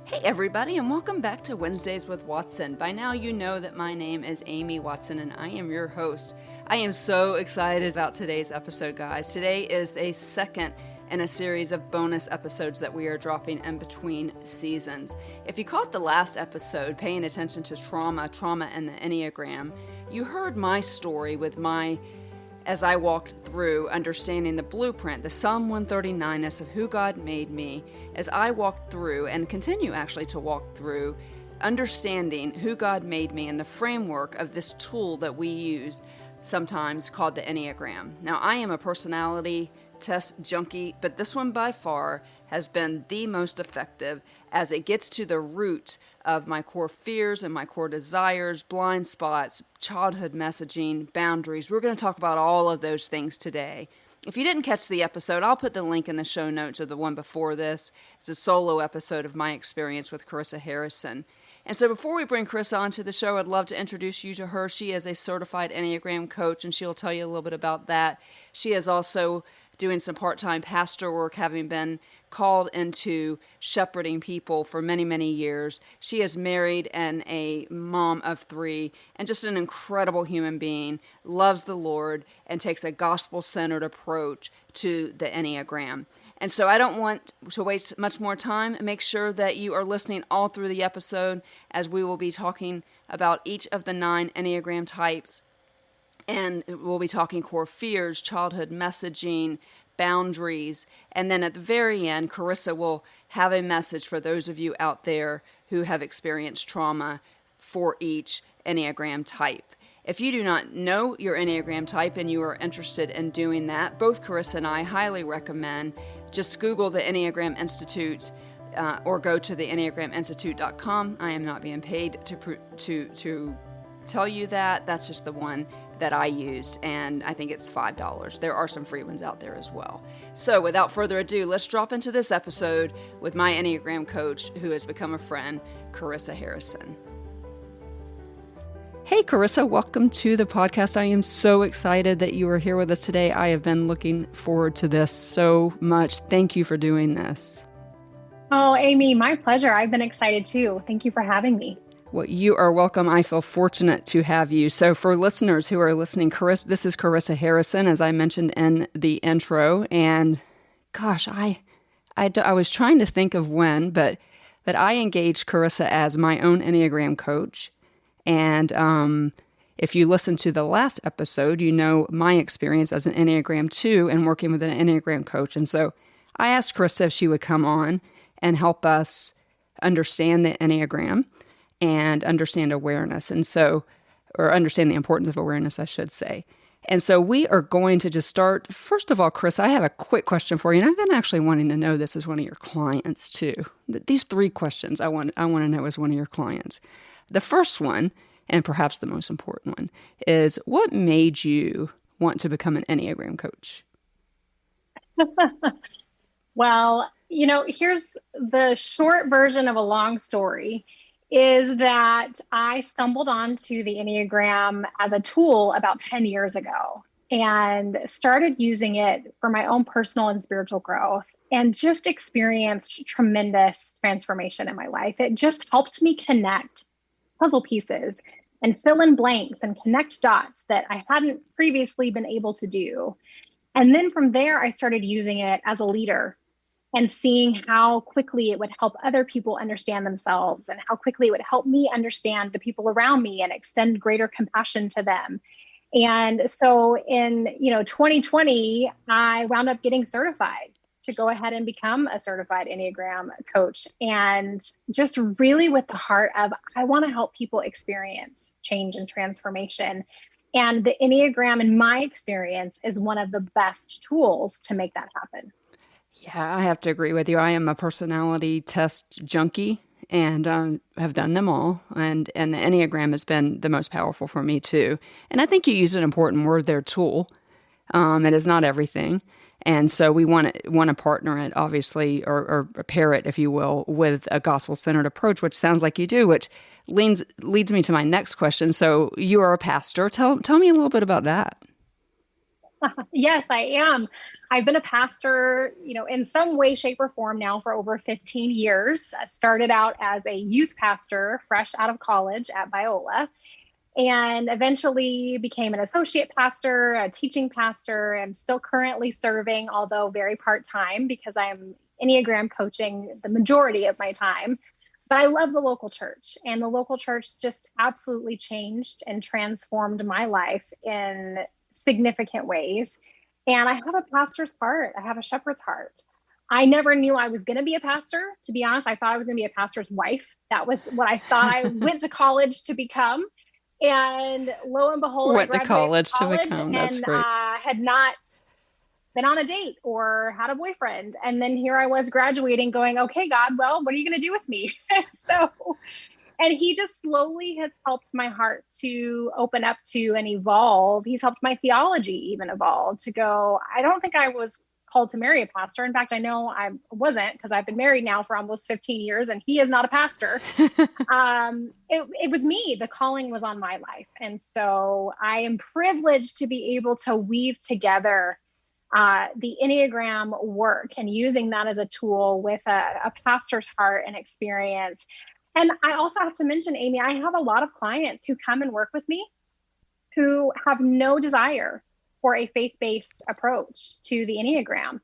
Hey everybody, and welcome back to Wednesdays with Watson. By now you know that my name is Amy Watson and I am your host. I am so excited about today's episode, guys. Today is a second in a series of bonus episodes that we are dropping in between seasons. If you caught the last episode, paying attention to trauma and the Enneagram, you heard my story with as I walked through understanding the blueprint, the Psalm 139ness of who God made me, as I walked through and continue actually to walk through understanding who God made me and the framework of this tool that we use sometimes called the Enneagram. Now, I am a personality test junkie, but this one by far has been the most effective as it gets to the root of my core fears and my core desires, blind spots, childhood messaging, boundaries. We're going to talk about all of those things today. If you didn't catch the episode, I'll put the link in the show notes of the one before this. It's a solo episode of my experience with Karissa Harrison. And so before we bring Karissa onto the show, I'd love to introduce you to her. She is a certified Enneagram coach, and she'll tell you a little bit about that. She is also doing some part-time pastor work, having been called into shepherding people for many, many years. She is married and a mom of 3 and just an incredible human being, loves the Lord, and takes a gospel-centered approach to the Enneagram. And so I don't want to waste much more time. Make sure that you are listening all through the episode as we will be talking about each of the 9 Enneagram types. And we'll be talking core fears, childhood messaging, boundaries. And then at the very end, Karissa will have a message for those of you out there who have experienced trauma for each Enneagram type. If you do not know your Enneagram type and you are interested in doing that, both Karissa and I highly recommend just Google the Enneagram Institute or go to the enneagraminstitute.com. I am not being paid to tell you that. That's just the one that I used, and I think it's $5. There are some free ones out there as well. So without further ado, let's drop into this episode with my Enneagram coach who has become a friend, Karissa Harrison. Hey Karissa, welcome to the podcast. I am so excited that you are here with us today. I have been looking forward to this so much. Thank you for doing this. Oh, Amy, my pleasure. I've been excited too. Thank you for having me. Well, you are welcome. I feel fortunate to have you. So for listeners who are listening, this is Karissa Harrison, as I mentioned in the intro. And gosh, I was trying to think of when, but I engaged Karissa as my own Enneagram coach. And if you listen to the last episode, you know my experience as an Enneagram 2 and working with an Enneagram coach. And so I asked Karissa if she would come on and help us understand the Enneagram and understand awareness. Or understand the importance of awareness, I should say. And so we are going to just start. First of all, Chris, I have a quick question for you. And I've been actually wanting to know this as one of your clients too. These 3 questions I want to know as one of your clients. The first one, and perhaps the most important one, is what made you want to become an Enneagram coach? Well, here's the short version of a long story. Is that I stumbled onto the Enneagram as a tool about 10 years ago and started using it for my own personal and spiritual growth and just experienced tremendous transformation in my life. It just helped me connect puzzle pieces and fill in blanks and connect dots that I hadn't previously been able to do. And then from there, I started using it as a leader and seeing how quickly it would help other people understand themselves and how quickly it would help me understand the people around me and extend greater compassion to them. And so in 2020, I wound up getting certified to go ahead and become a certified Enneagram coach. And just really with the heart of, I want to help people experience change and transformation. And the Enneagram, in my experience, is one of the best tools to make that happen. Yeah, I have to agree with you. I am a personality test junkie and have done them all. And the Enneagram has been the most powerful for me too. And I think you used an important word there, tool. It is not everything. And so we want to partner it, obviously, or pair it, if you will, with a gospel-centered approach, which sounds like you do, which leads me to my next question. So you are a pastor. Tell me a little bit about that. Yes, I am. I've been a pastor, in some way, shape, or form now for over 15 years. I started out as a youth pastor fresh out of college at Biola, and eventually became an associate pastor, a teaching pastor. I'm still currently serving, although very part-time because I am Enneagram coaching the majority of my time. But I love the local church, and the local church just absolutely changed and transformed my life in significant ways. And I have a pastor's heart. I have a shepherd's heart. I never knew I was going to be a pastor. To be honest, I thought I was going to be a pastor's wife. That was what I thought I went to college to become. And lo and behold, Went I to graduated college to become. That's and great. had not been on a date or had a boyfriend. And then here I was graduating going, okay, God, well, what are you going to do with me? So, and he just slowly has helped my heart to open up to and evolve. He's helped my theology even evolve to go, I don't think I was called to marry a pastor. In fact, I know I wasn't, because I've been married now for almost 15 years and he is not a pastor. It was me. The calling was on my life. And so I am privileged to be able to weave together the Enneagram work and using that as a tool with a pastor's heart and experience. And I also have to mention, Amy, I have a lot of clients who come and work with me who have no desire for a faith-based approach to the Enneagram.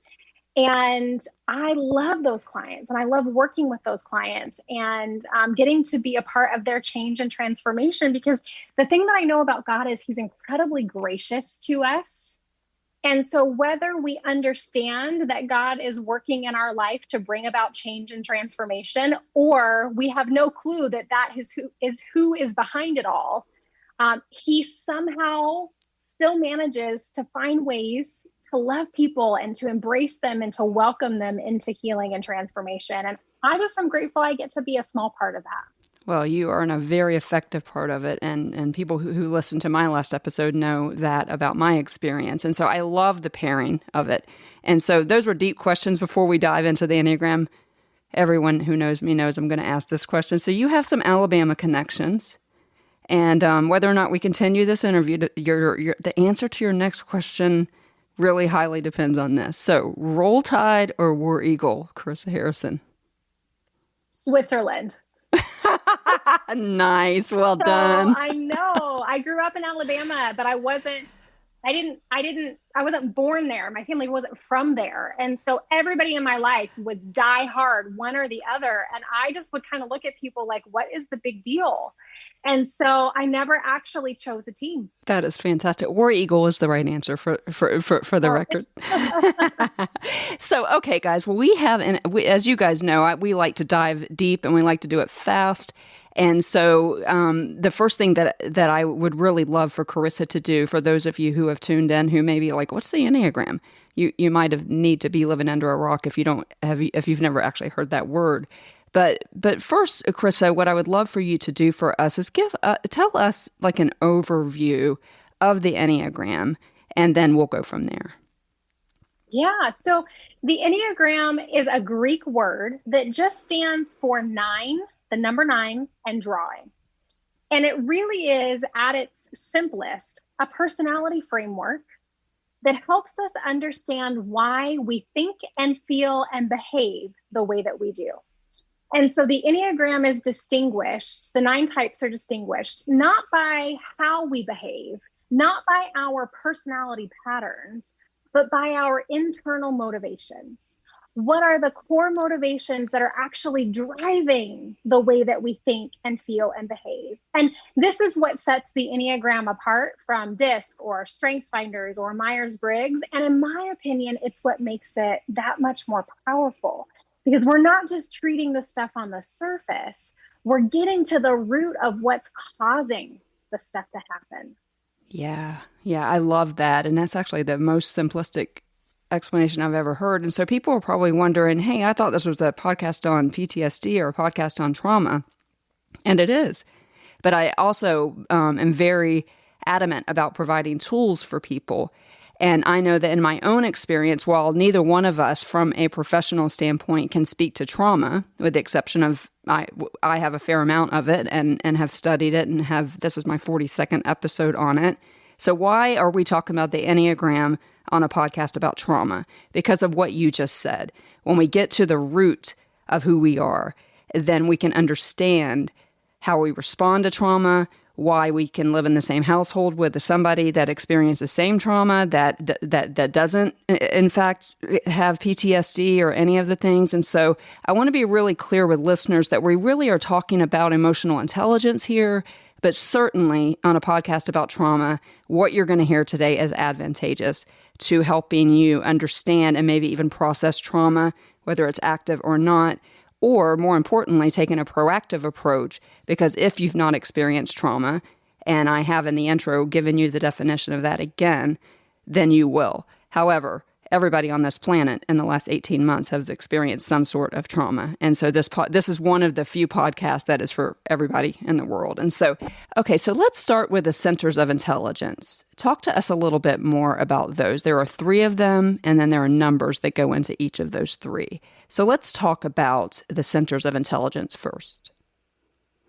And I love those clients and I love working with those clients and getting to be a part of their change and transformation, because the thing that I know about God is he's incredibly gracious to us. And so whether we understand that God is working in our life to bring about change and transformation, or we have no clue that who is behind it all, he somehow still manages to find ways to love people and to embrace them and to welcome them into healing and transformation. And I just am grateful I get to be a small part of that. Well, you are in a very effective part of it, and people who listened to my last episode know that about my experience. And so I love the pairing of it. And so those were deep questions before we dive into the Enneagram. Everyone who knows me knows I'm going to ask this question. So you have some Alabama connections, and whether or not we continue this interview, the answer to your next question really highly depends on this. So Roll Tide or War Eagle, Karissa Harrison? Switzerland. Nice. Well done. I know. I grew up in Alabama, but I wasn't born there. My family wasn't from there. And so everybody in my life would die hard, one or the other. And I just would kind of look at people like, what is the big deal? And so I never actually chose a team. That is fantastic. War Eagle is the right answer for the record. So, okay, guys, well, as you guys know, we like to dive deep and we like to do it fast. And so the first thing that I would really love for Karissa to do, for those of you who have tuned in who may be like, what's the Enneagram? You might have need to be living under a rock if you've never actually heard that word. But first, Karissa, what I would love for you to do for us is tell us like an overview of the Enneagram, and then we'll go from there. Yeah, so the Enneagram is a Greek word that just stands for 9, the number 9, and drawing. And it really is, at its simplest, a personality framework that helps us understand why we think and feel and behave the way that we do. And so the Enneagram is distinguished, the 9 types are distinguished, not by how we behave, not by our personality patterns, but by our internal motivations. What are the core motivations that are actually driving the way that we think and feel and behave? And this is what sets the Enneagram apart from DISC or StrengthsFinders or Myers-Briggs. And in my opinion, it's what makes it that much more powerful. Because we're not just treating the stuff on the surface, we're getting to the root of what's causing the stuff to happen. Yeah, I love that. And that's actually the most simplistic explanation I've ever heard. And so people are probably wondering, hey, I thought this was a podcast on PTSD or a podcast on trauma. And it is. But I also am very adamant about providing tools for people. And I know that in my own experience, while neither one of us from a professional standpoint can speak to trauma, with the exception of I have a fair amount of it and have studied it and this is my 42nd episode on it. So why are we talking about the Enneagram on a podcast about trauma? Because of what you just said. When we get to the root of who we are, then we can understand how we respond to trauma, why we can live in the same household with somebody that experienced the same trauma, that doesn't, in fact, have PTSD or any of the things. And so I want to be really clear with listeners that we really are talking about emotional intelligence here, but certainly on a podcast about trauma, what you're going to hear today is advantageous to helping you understand and maybe even process trauma, whether it's active or not, or more importantly, taking a proactive approach, because if you've not experienced trauma, and I have in the intro given you the definition of that again, then you will. However, everybody on this planet in the last 18 months has experienced some sort of trauma. And so this is one of the few podcasts that is for everybody in the world. And so, okay, so let's start with the centers of intelligence. Talk to us a little bit more about those. There are 3 of them, and then there are numbers that go into each of those 3. So let's talk about the centers of intelligence first.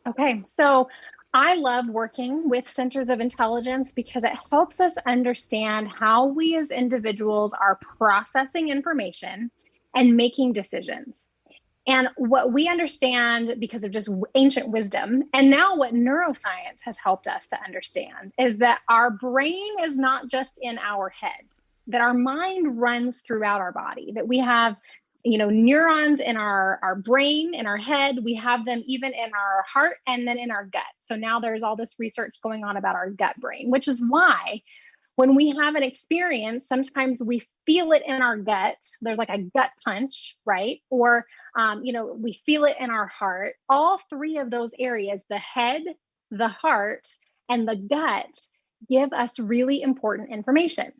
Okay, so I love working with centers of intelligence because it helps us understand how we as individuals are processing information and making decisions. And what we understand because of just ancient wisdom, and now what neuroscience has helped us to understand, is that our brain is not just in our head, that our mind runs throughout our body, that we have neurons in our brain, in our head. We have them even in our heart and then in our gut. So now there's all this research going on about our gut brain, which is why when we have an experience, sometimes we feel it in our gut. There's like a gut punch, right? Or, we feel it in our heart. All 3 of those areas, the head, the heart, and the gut, give us really important information.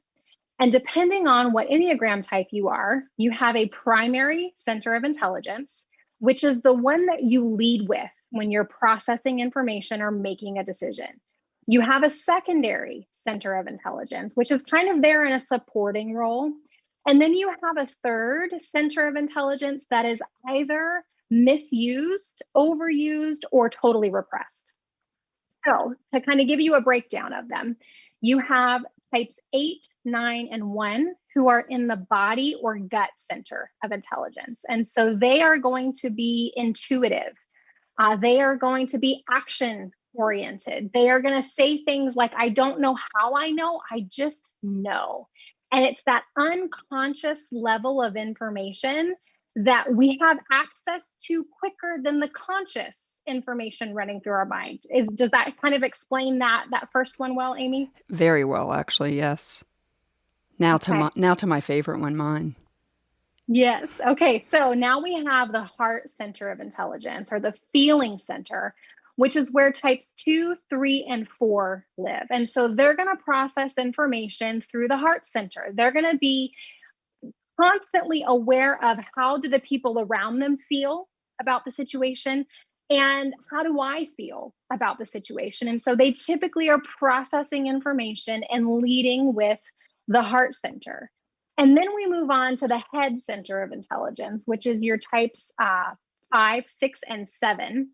And depending on what Enneagram type you are, you have a primary center of intelligence, which is the one that you lead with when you're processing information or making a decision. You have a secondary center of intelligence, which is kind of there in a supporting role. And then you have a third center of intelligence that is either misused, overused, or totally repressed. So to kind of give you a breakdown of them, you have types 8, 9, and 1 who are in the body or gut center of intelligence. And so they are going to be intuitive. They are going to be action oriented. They are going to say things like, I don't know how I know, I just know. And it's that unconscious level of information that we have access to quicker than the conscious information running through our mind. Does that kind of explain that first one well, Amy? Very well, actually, yes. Now to my favorite one, mine. Yes. Okay. So now we have the heart center of intelligence, or the feeling center, which is where types 2, 3, and 4 live. And so they're going to process information through the heart center. They're going to be constantly aware of how do the people around them feel about the situation, and how do I feel about the situation? And so they typically are processing information and leading with the heart center. And then we move on to the head center of intelligence, which is your types 5, 6, and 7.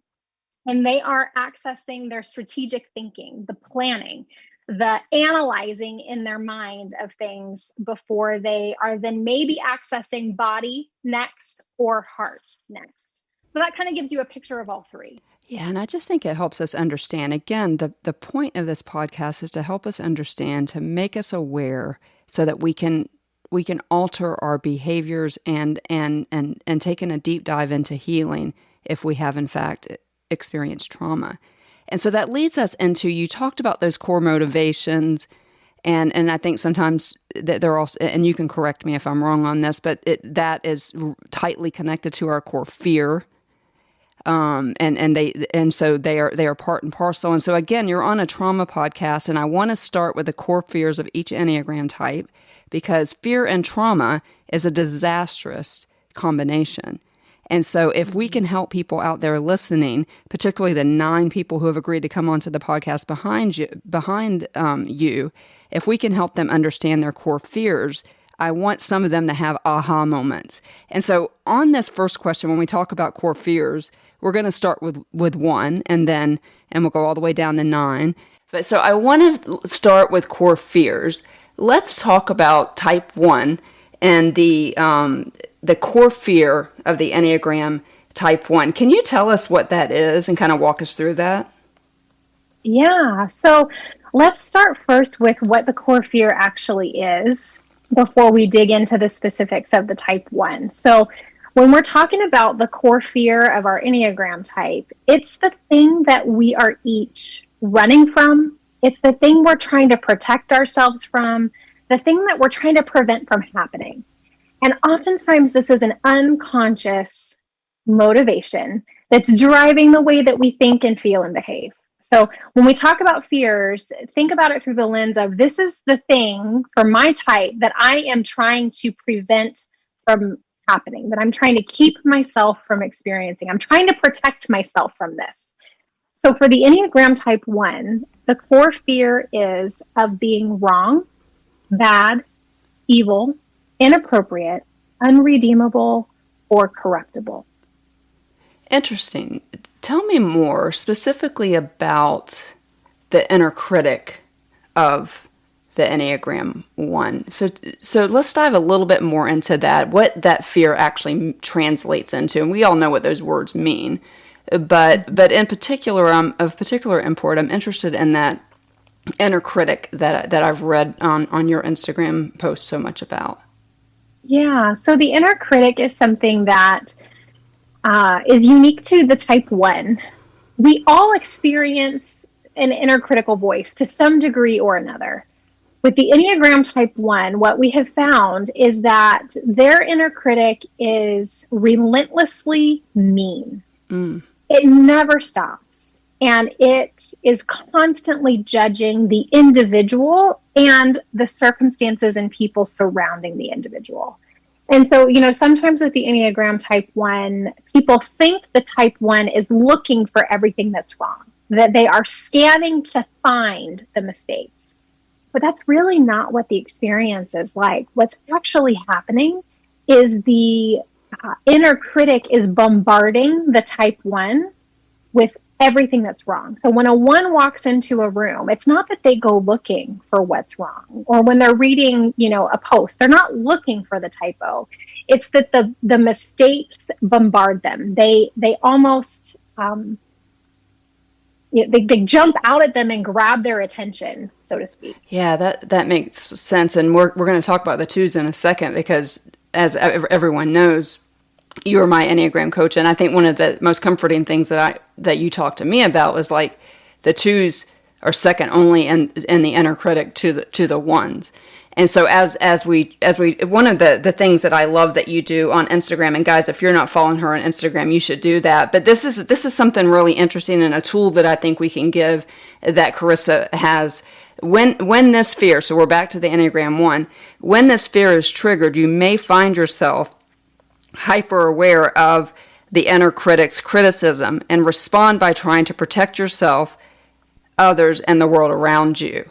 And they are accessing their strategic thinking, the planning, the analyzing in their mind of things before they are then maybe accessing body next or heart next. So that kind of gives you a picture of all 3. Yeah, and I just think it helps us understand. Again, the point of this podcast is to help us understand, to make us aware so that we can alter our behaviors and taking a deep dive into healing if we have in fact experienced trauma. And so that leads us into, you talked about those core motivations, and I think sometimes that they're also, and you can correct me if I'm wrong on this, but that is tightly connected to our core fear. So they are part and parcel. And so again, you're on a trauma podcast, and I want to start with the core fears of each Enneagram type, because fear and trauma is a disastrous combination. And so if we can help people out there listening, particularly the 9 people who have agreed to come onto the podcast behind you, if we can help them understand their core fears, I want some of them to have aha moments. And so on this first question, when we talk about core fears, we're going to start with 1, and we'll go all the way down to 9. But so I want to start with core fears. Let's talk about type 1 and the core fear of the Enneagram type 1. Can you tell us what that is and kind of walk us through that? Yeah. So let's start first with what the core fear actually is before we dig into the specifics of the type 1. So when we're talking about the core fear of our Enneagram type, it's the thing that we are each running from. It's the thing we're trying to protect ourselves from, the thing that we're trying to prevent from happening. And oftentimes this is an unconscious motivation that's driving the way that we think and feel and behave. So when we talk about fears, think about it through the lens of this is the thing for my type that I am trying to prevent from happening, that I'm trying to keep myself from experiencing. I'm trying to protect myself from this. So for the Enneagram type 1, the core fear is of being wrong, bad, evil, inappropriate, unredeemable, or corruptible. Interesting. Tell me more specifically about the inner critic of the Enneagram 1. So let's dive a little bit more into that, what that fear actually translates into. And we all know what those words mean. But in particular, of particular import, I'm interested in that inner critic that I've read on your Instagram post so much about. Yeah, so the inner critic is something that is unique to the type 1. We all experience an inner critical voice to some degree or another. With the Enneagram type 1, what we have found is that their inner critic is relentlessly mean. It never stops. And it is constantly judging the individual and the circumstances and people surrounding the individual. And so, sometimes with the Enneagram type 1, people think the type 1 is looking for everything that's wrong, that they are scanning to find the mistakes. But that's really not what the experience is like. What's actually happening is the inner critic is bombarding the type 1 with everything that's wrong. So when a 1 walks into a room, it's not that they go looking for what's wrong, or when they're reading, a post, they're not looking for the typo. It's that the mistakes bombard them. They almost they jump out at them and grab their attention, so to speak. Yeah, that makes sense. And we're going to talk about the 2s in a second, because as everyone knows, you are my Enneagram coach, and I think one of the most comforting things that you talked to me about was like the 2s are second only in the inner critic to the 1s. And so as we one of the things that I love that you do on Instagram, and guys, if you're not following her on Instagram, you should do that. But this is something really interesting and a tool that I think we can give that Karissa has. When this fear, so we're back to the Enneagram 1, when this fear is triggered, you may find yourself hyper aware of the inner critic's criticism and respond by trying to protect yourself, others, and the world around you.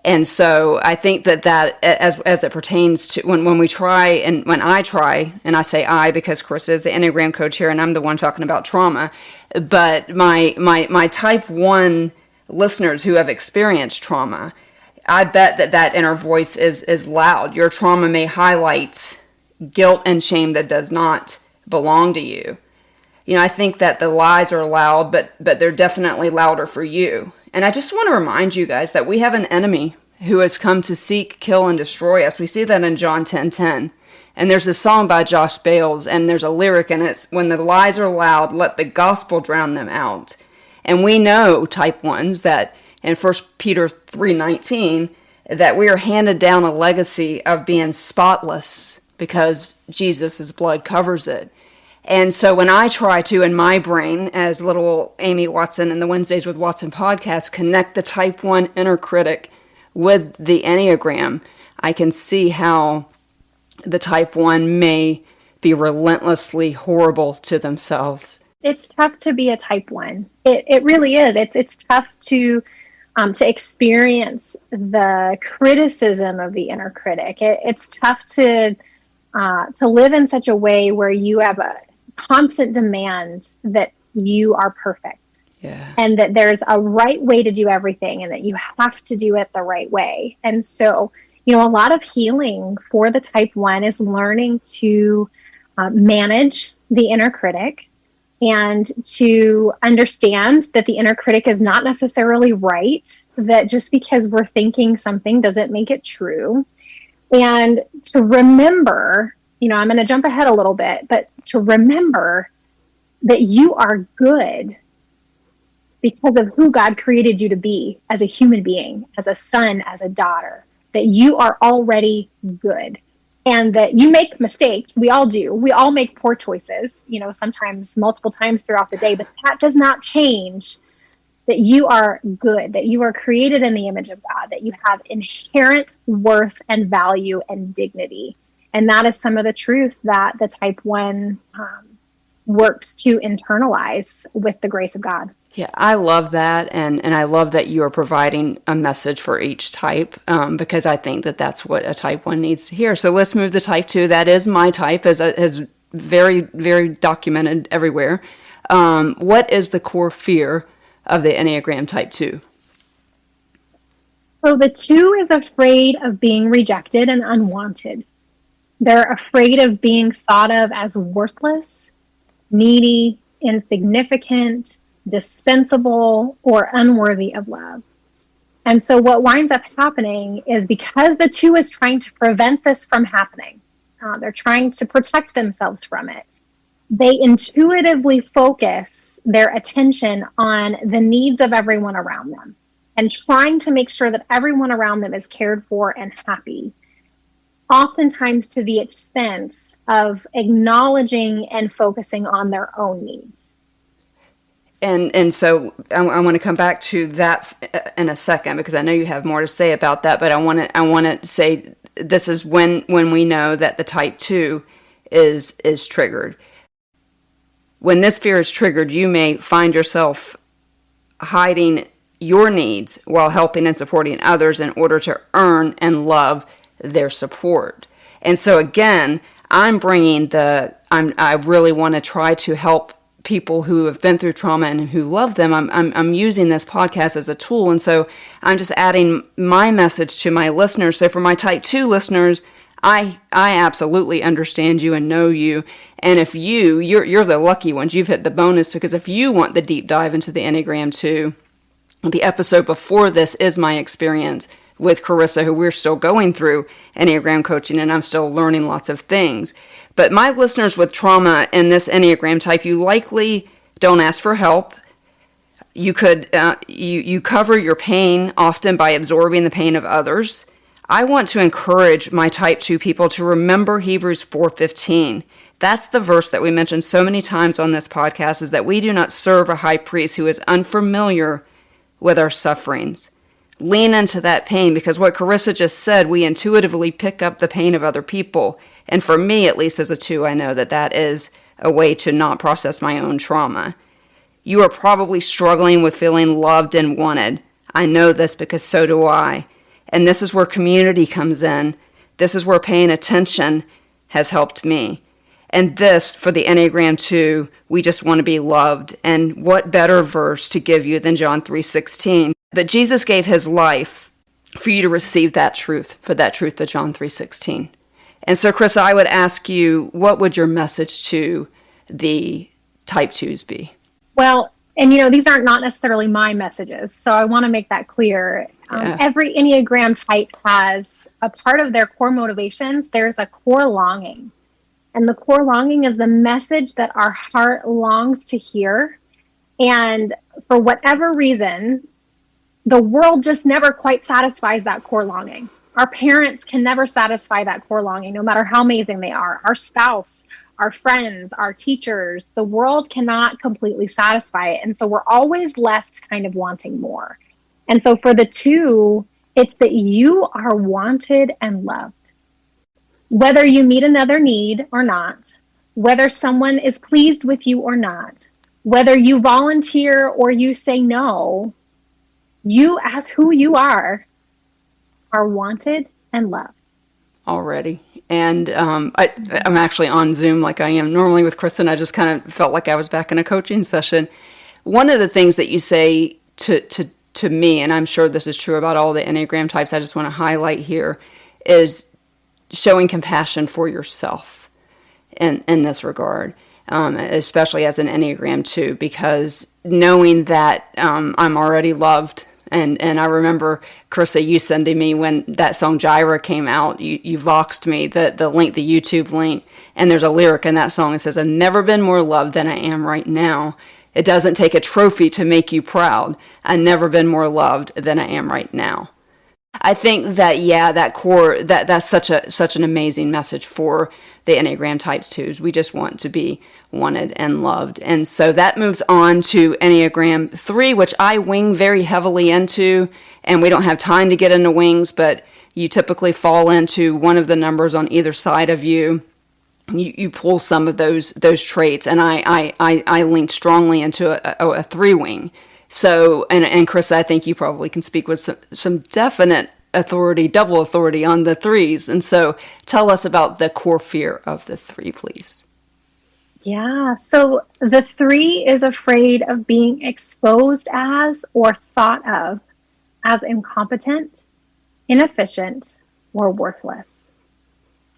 And so I think that as it pertains to when we try, and when I try, and I say I because Karissa is the Enneagram coach here and I'm the one talking about trauma, but my type 1 listeners who have experienced trauma, I bet that inner voice is loud. Your trauma may highlight guilt and shame that does not belong to you. I think that the lies are loud, but they're definitely louder for you. And I just want to remind you guys that we have an enemy who has come to seek, kill, and destroy us. We see that in John 10:10. And there's a song by Josh Bales, and there's a lyric in it, when the lies are loud, let the gospel drown them out. And we know, type 1s, that in 1 Peter 3:19, that we are handed down a legacy of being spotless because Jesus' blood covers it. And so when I try to, in my brain, as little Amy Watson in the Wednesdays with Watson podcast, connect the type 1 inner critic with the Enneagram, I can see how the type 1 may be relentlessly horrible to themselves. It's tough to be a type 1. It really is. It's tough to experience the criticism of the inner critic. It's tough to live in such a way where you have a constant demand that you are perfect. Yeah. And that there's a right way to do everything and that you have to do it the right way. And so, a lot of healing for the type 1 is learning to manage the inner critic and to understand that the inner critic is not necessarily right, that just because we're thinking something doesn't make it true. And to remember, I'm going to jump ahead a little bit, but to remember that you are good because of who God created you to be as a human being, as a son, as a daughter, that you are already good. And that you make mistakes. We all do. We all make poor choices, sometimes multiple times throughout the day, but that does not change that you are good, that you are created in the image of God, that you have inherent worth and value and dignity. And that is some of the truth that the type 1 works to internalize with the grace of God. Yeah, I love that, and I love that you are providing a message for each type, because I think that that's what a type 1 needs to hear. So let's move to type 2. That is my type, as very, very documented everywhere. What is the core fear of the Enneagram type 2? So the 2 is afraid of being rejected and unwanted. They're afraid of being thought of as worthless, needy, insignificant, dispensable, or unworthy of love. And so what winds up happening is, because the 2 is trying to prevent this from happening, they're trying to protect themselves from it, they intuitively focus their attention on the needs of everyone around them and trying to make sure that everyone around them is cared for and happy, oftentimes to the expense of acknowledging and focusing on their own needs. And so I want to come back to that in a second, because I know you have more to say about that. But I want to say this is when we know that the type 2 is triggered. When this fear is triggered, you may find yourself hiding your needs while helping and supporting others in order to earn and love their support. And so again, I really want to try to help people who have been through trauma and who love them. I'm using this podcast as a tool, and so I'm just adding my message to my listeners. So for my type 2 listeners, I absolutely understand you and know you. And if you're the lucky ones, you've hit the bonus, because if you want the deep dive into the Enneagram 2, the episode before this is my experience with Karissa, who we're still going through Enneagram coaching, and I'm still learning lots of things. But my listeners with trauma in this Enneagram type, you likely don't ask for help. You could you cover your pain often by absorbing the pain of others. I want to encourage my type 2 people to remember Hebrews 4:15. That's the verse that we mentioned so many times on this podcast, is that we do not serve a high priest who is unfamiliar with our sufferings. Lean into that pain, because what Karissa just said, we intuitively pick up the pain of other people. And for me, at least as a 2, I know that is a way to not process my own trauma. You are probably struggling with feeling loved and wanted. I know this because so do I. And this is where community comes in. This is where paying attention has helped me. And this, for the Enneagram 2, we just want to be loved. And what better verse to give you than John 3:16? But Jesus gave his life for you to receive that truth, for that truth of John 3:16. And so, Karissa, I would ask you, what would your message to the type 2s be? Well, and these aren't not necessarily my messages, so I want to make that clear. Every Enneagram type has a part of their core motivations. There's a core longing. And the core longing is the message that our heart longs to hear. And for whatever reason, the world just never quite satisfies that core longing. Our parents can never satisfy that core longing, no matter how amazing they are. Our spouse, our friends, our teachers, the world cannot completely satisfy it. And so we're always left kind of wanting more. And so for the 2, it's that you are wanted and loved. Whether you meet another need or not, whether someone is pleased with you or not, whether you volunteer or you say no, you, as who you are wanted and loved. Already. And I'm actually on Zoom like I am normally with Kristen. I just kind of felt like I was back in a coaching session. one of the things that you say to me, and I'm sure this is true about all the Enneagram types, I just want to highlight here, is showing compassion for yourself in this regard, especially as an Enneagram 2, because knowing that I'm already loved. And I remember, Karissa, you sending me when that song Gyra came out, you voxed me the link, the YouTube link, and there's a lyric in that song that says, "I've never been more loved than I am right now. It doesn't take a trophy to make you proud. I've never been more loved than I am right now." I think that, that core, that's such an amazing message for the Enneagram types too, is we just want to be wanted and loved. And so that moves on to Enneagram 3, which I wing very heavily into, and we don't have time to get into wings, but you typically fall into one of the numbers on either side of you. You pull some of those traits, and I lean strongly into a 3 wing. So, and Chris, I think you probably can speak with some definite authority, double authority on the 3s. And so tell us about the core fear of the 3, please. Yeah, so the 3 is afraid of being exposed as or thought of as incompetent, inefficient, or worthless.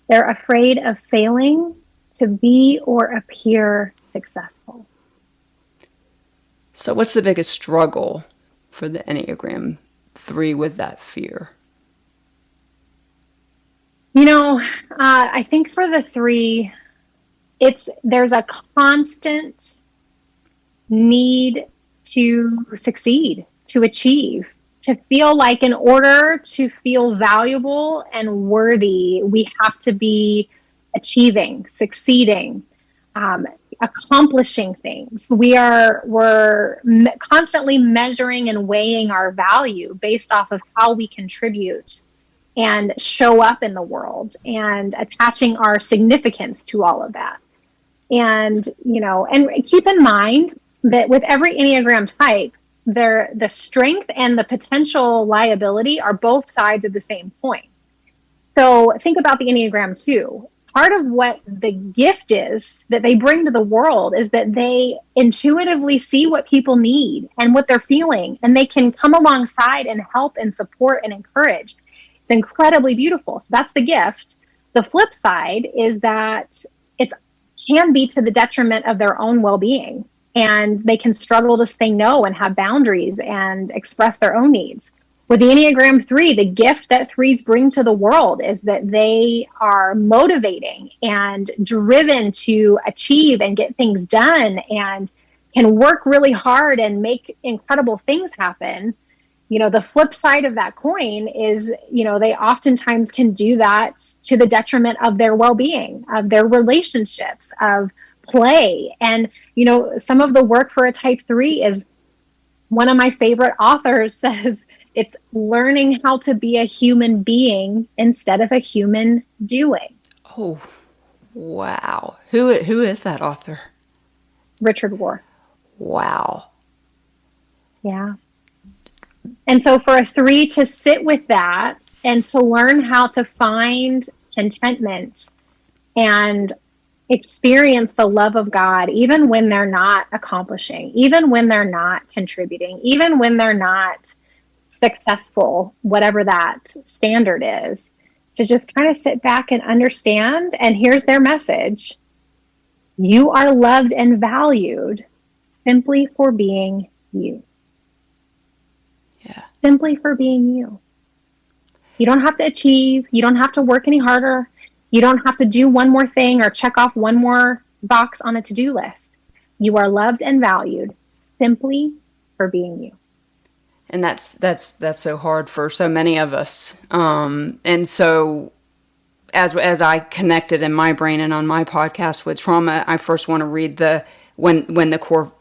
They're afraid of failing to be or appear successful. So what's the biggest struggle for the Enneagram 3 with that fear? I think for the 3, there's a constant need to succeed, to achieve, to feel like in order to feel valuable and worthy, we have to be achieving, succeeding, accomplishing things. We're constantly measuring and weighing our value based off of how we contribute and show up in the world, and attaching our significance to all of that. And, and keep in mind that with every Enneagram type, the strength and the potential liability are both sides of the same coin. So think about the Enneagram 2. Part of what the gift is that they bring to the world is that they intuitively see what people need and what they're feeling, and they can come alongside and help and support and encourage. It's incredibly beautiful. So that's the gift. The flip side is that it can be to the detriment of their own well-being, and they can struggle to say no and have boundaries and express their own needs. With the Enneagram 3, the gift that 3s bring to the world is that they are motivating and driven to achieve and get things done, and can work really hard and make incredible things happen. The flip side of that coin is, they oftentimes can do that to the detriment of their well-being, of their relationships, of play. And, some of the work for a type 3 is, one of my favorite authors says, it's learning how to be a human being instead of a human doing. Oh, wow. Who is that author? Richard Rohr. Wow. Yeah. And so for a 3 to sit with that and to learn how to find contentment and experience the love of God, even when they're not accomplishing, even when they're not contributing, even when they're not successful, whatever that standard is, to just kind of sit back and understand. And here's their message: you are loved and valued simply for being you. Yeah. Simply for being you. You don't have to achieve. You don't have to work any harder. You don't have to do one more thing or check off one more box on a to-do list. You are loved and valued simply for being you. And that's so hard for so many of us. And so as I connected in my brain and on my podcast with trauma, I first want to read when the core,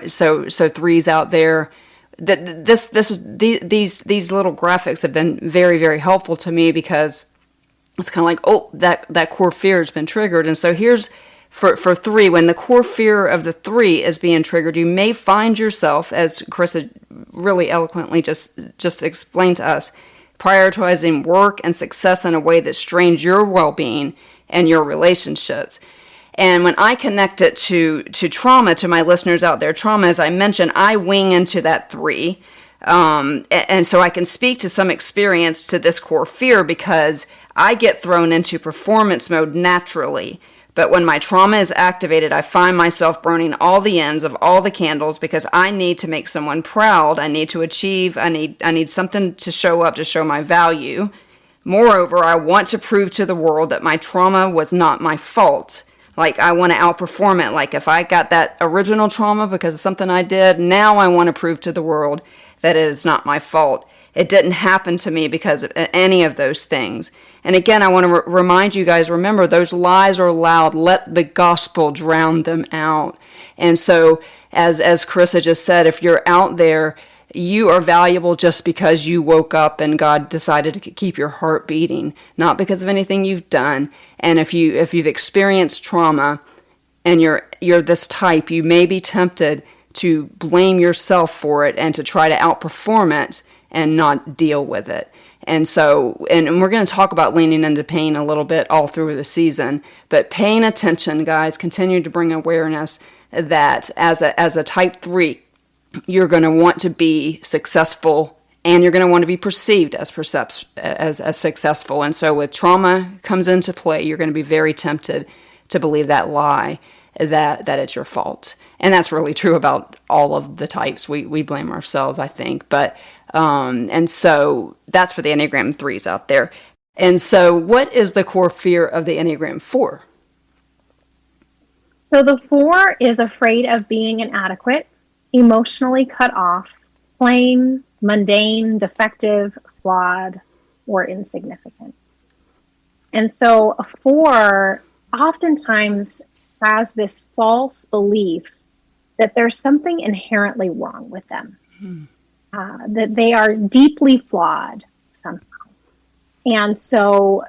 so 3s out there, these little graphics have been very, very helpful to me, because it's kind of like, oh, that core fear has been triggered. And so here's for 3, when the core fear of the 3 is being triggered, you may find yourself, as Karissa really eloquently just explained to us, prioritizing work and success in a way that strains your well-being and your relationships. And when I connect it to trauma, to my listeners out there, trauma, as I mentioned, I wing into that 3. And so I can speak to some experience to this core fear because I get thrown into performance mode naturally. But when my trauma is activated, I find myself burning all the ends of all the candles because I need to make someone proud. I need to achieve. I need something to show up, to show my value. Moreover, I want to prove to the world that my trauma was not my fault. Like, I want to outperform it. Like, if I got that original trauma because of something I did, now I want to prove to the world that it is not my fault. It didn't happen to me because of any of those things. And again, I want to remind you guys, remember, those lies are loud. Let the gospel drown them out. And so, as Karissa just said, if you're out there, you are valuable just because you woke up and God decided to keep your heart beating, not because of anything you've done. And if you've experienced trauma and you're this type, you may be tempted to blame yourself for it and to try to outperform it and not deal with it. And so, and we're going to talk about leaning into pain a little bit all through the season, but paying attention, guys, continue to bring awareness that as a type 3, you're going to want to be successful and you're going to want to be perceived as successful. And so with trauma comes into play, you're going to be very tempted to believe that lie that it's your fault. And that's really true about all of the types. We blame ourselves, I think. But and so that's for the Enneagram 3s out there. And so what is the core fear of the Enneagram 4? So the 4 is afraid of being inadequate, emotionally cut off, plain, mundane, defective, flawed, or insignificant. And so a 4 oftentimes has this false belief that there's something inherently wrong with them, that they are deeply flawed somehow. And so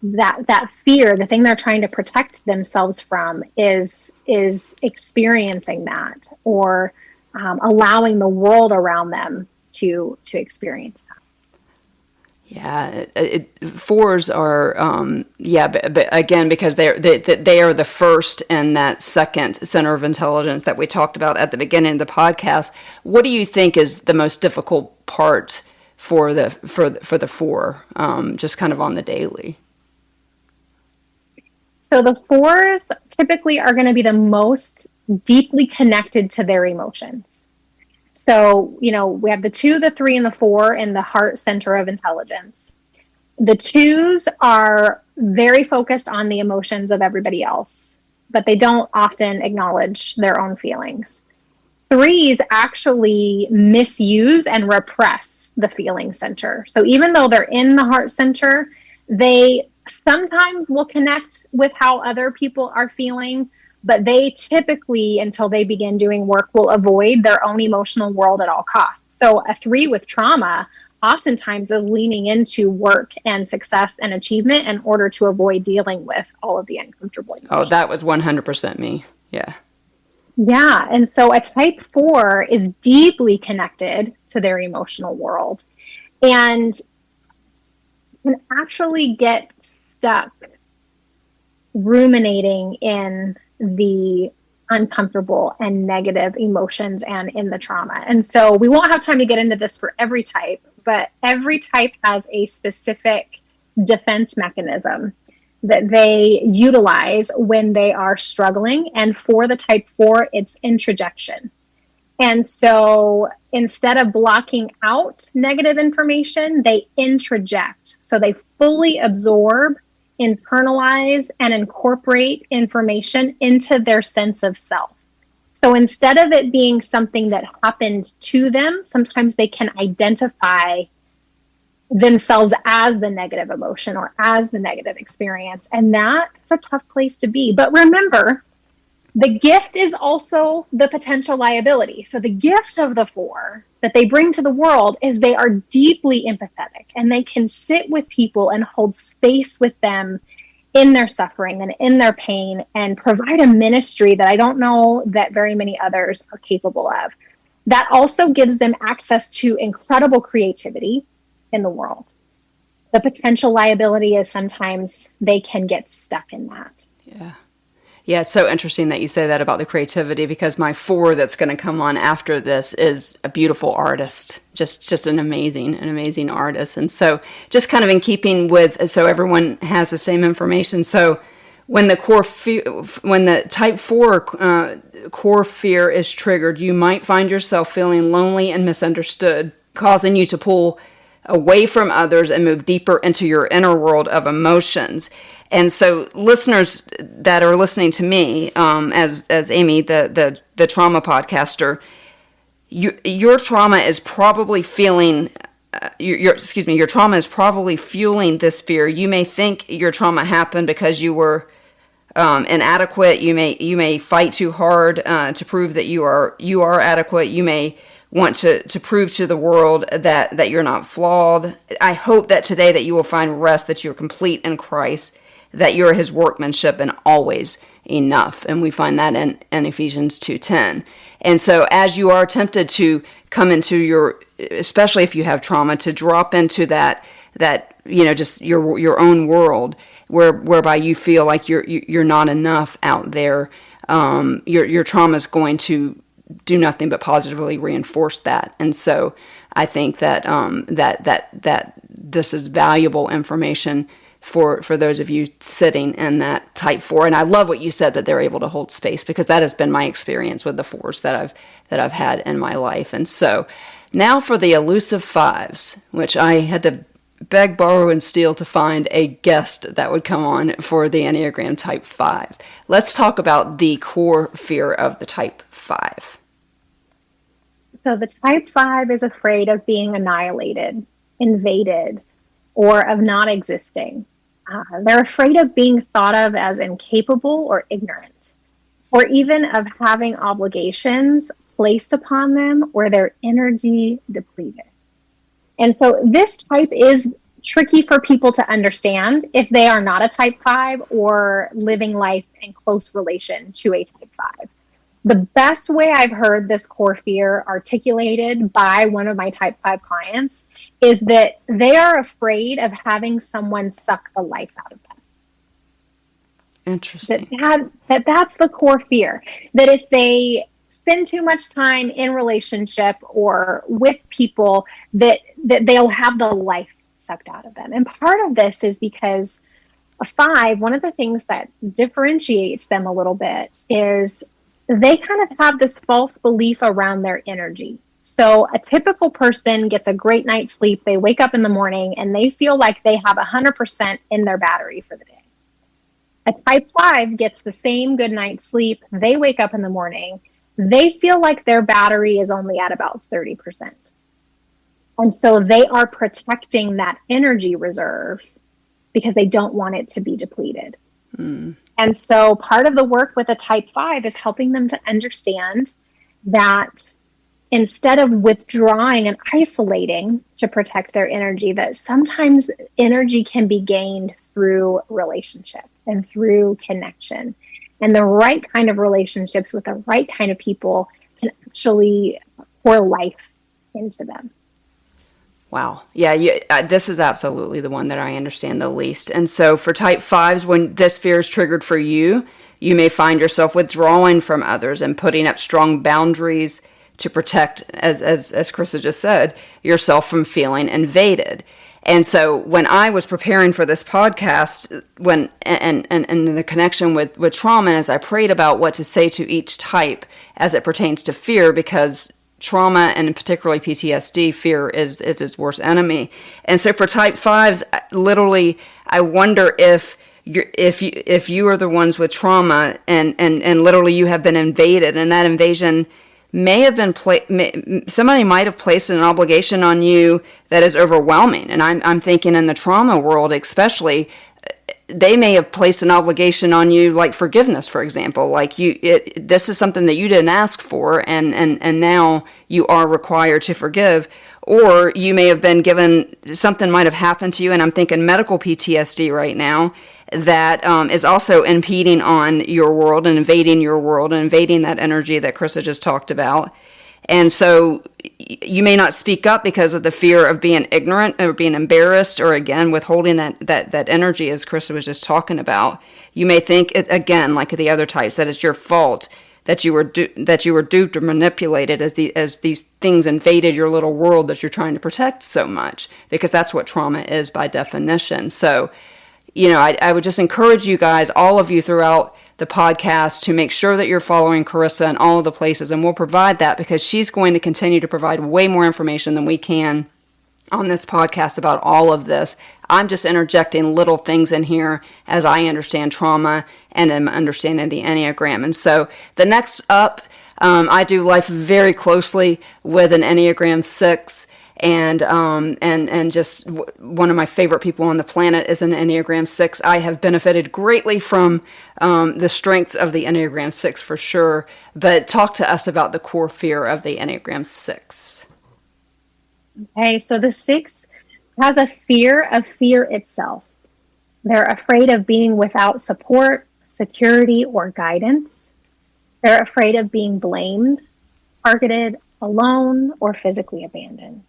that fear, the thing they're trying to protect themselves from is experiencing that, or allowing the world around them to experience that. Yeah, 4s are, but again, because they are the first and that second center of intelligence that we talked about at the beginning of the podcast. What do you think is the most difficult part for the 4, just kind of on the daily? So the 4s typically are going to be the most deeply connected to their emotions. So, we have the 2, the 3, and the 4 in the heart center of intelligence. The 2s are very focused on the emotions of everybody else, but they don't often acknowledge their own feelings. 3s actually misuse and repress the feeling center. So even though they're in the heart center, they sometimes will connect with how other people are feeling, but they typically, until they begin doing work, will avoid their own emotional world at all costs. So a 3 with trauma oftentimes is leaning into work and success and achievement in order to avoid dealing with all of the uncomfortable emotions. Oh, that was 100% me. Yeah. Yeah. And so a type 4 is deeply connected to their emotional world and can actually get stuck ruminating in the uncomfortable and negative emotions and in the trauma. And so we won't have time to get into this for every type, but every type has a specific defense mechanism that they utilize when they are struggling. And for the type 4, it's introjection. And so instead of blocking out negative information, they introject. So they fully absorb, internalize, and incorporate information into their sense of self. So instead of it being something that happened to them, sometimes they can identify themselves as the negative emotion or as the negative experience. And that's a tough place to be. But remember, the gift is also the potential liability. So the gift of the 4 that they bring to the world is they are deeply empathetic and they can sit with people and hold space with them in their suffering and in their pain and provide a ministry that I don't know that very many others are capable of. That also gives them access to incredible creativity in the world. The potential liability is sometimes they can get stuck in that. Yeah. Yeah, it's so interesting that you say that about the creativity, because my 4 that's going to come on after this is a beautiful artist, just an amazing artist. And so just kind of in keeping with, so everyone has the same information. So when the type 4 core fear is triggered, you might find yourself feeling lonely and misunderstood, causing you to pull away from others and move deeper into your inner world of emotions. And so listeners that are listening to me, as Amy, the trauma podcaster, your trauma is probably feeling, your trauma is probably fueling this fear. You may think your trauma happened because you were inadequate. You may fight too hard to prove that you are adequate. You may want to prove to the world that you're not flawed. I hope that today that you will find rest, that you're complete in Christ, that you're his workmanship and always enough. And we find that in Ephesians 2:10. And so as you are tempted to come into especially if you have trauma, to drop into that just your own world, whereby you feel like you're not enough out there, your trauma is going to do nothing but positively reinforce that. And so I think that that this is valuable information for those of you sitting in that type 4. And I love what you said, that they're able to hold space, because that has been my experience with the 4s that I've had in my life. And so now for the elusive 5s, which I had to beg, borrow, and steal to find a guest that would come on for the Enneagram type 5. Let's talk about the core fear of the type 5. So the type 5 is afraid of being annihilated, invaded, or of not existing. They're afraid of being thought of as incapable or ignorant, or even of having obligations placed upon them or their energy depleted. And so this type is tricky for people to understand if they are not a type 5 or living life in close relation to a type 5. The best way I've heard this core fear articulated by one of my type 5 clients is that they are afraid of having someone suck the life out of them. Interesting. That's the core fear. That if they spend too much time in relationship or with people, that they'll have the life sucked out of them. And part of this is because a 5, one of the things that differentiates them a little bit is they kind of have this false belief around their energy. So a typical person gets a great night's sleep. They wake up in the morning and they feel like they have 100% in their battery for the day. A type 5 gets the same good night's sleep. They wake up in the morning. They feel like their battery is only at about 30%. And so they are protecting that energy reserve because they don't want it to be depleted. And so part of the work with a type 5 is helping them to understand that instead of withdrawing and isolating to protect their energy, that sometimes energy can be gained through relationship and through connection. And the right kind of relationships with the right kind of people can actually pour life into them. Wow. Yeah, this is absolutely the one that I understand the least. And so for type 5s, when this fear is triggered for you, you may find yourself withdrawing from others and putting up strong boundaries to protect, as Karissa just said, yourself from feeling invaded. And so when I was preparing for this podcast, and the connection with trauma, and as I prayed about what to say to each type as it pertains to fear, because trauma, and particularly PTSD, fear is its worst enemy. And so for type 5s, literally, I wonder if you are the ones with trauma, and literally you have been invaded, and that invasion may have been somebody might have placed an obligation on you that is overwhelming. And I'm thinking in the trauma world especially, they may have placed an obligation on you, like forgiveness, for example. Like this is something that you didn't ask for, and now you are required to forgive. Or you may have been given, something might have happened to you, and I'm thinking medical PTSD right now, that is also impeding on your world and invading your world and invading that energy that Karissa just talked about. And so you may not speak up because of the fear of being ignorant or being embarrassed, or again withholding that energy, as Karissa was just talking about. You may think it, again, like the other types, that it's your fault, that you were duped or manipulated as these things invaded your little world that you're trying to protect so much, because that's what trauma is by definition. So, I would just encourage you guys, all of you throughout the podcast, to make sure that you're following Karissa in all of the places, and we'll provide that because she's going to continue to provide way more information than we can on this podcast about all of this. I'm just interjecting little things in here as I understand trauma and am understanding the Enneagram. And so the next up, I do life very closely with an Enneagram 6, and just one of my favorite people on the planet is an Enneagram 6. I have benefited greatly from the strengths of the Enneagram 6 for sure. But talk to us about the core fear of the Enneagram 6. Okay, so the 6 has a fear of fear itself. They're afraid of being without support, security, or guidance. They're afraid of being blamed, targeted, alone, or physically abandoned.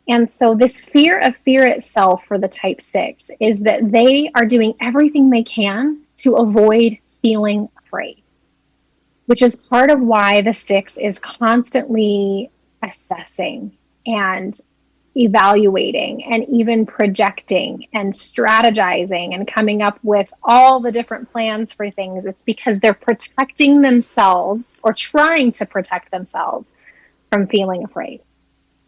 And so this fear of fear itself for the type 6 is that they are doing everything they can to avoid feeling afraid, which is part of why the 6 is constantly assessing and evaluating and even projecting and strategizing and coming up with all the different plans for things. It's because they're protecting themselves, or trying to protect themselves, from feeling afraid.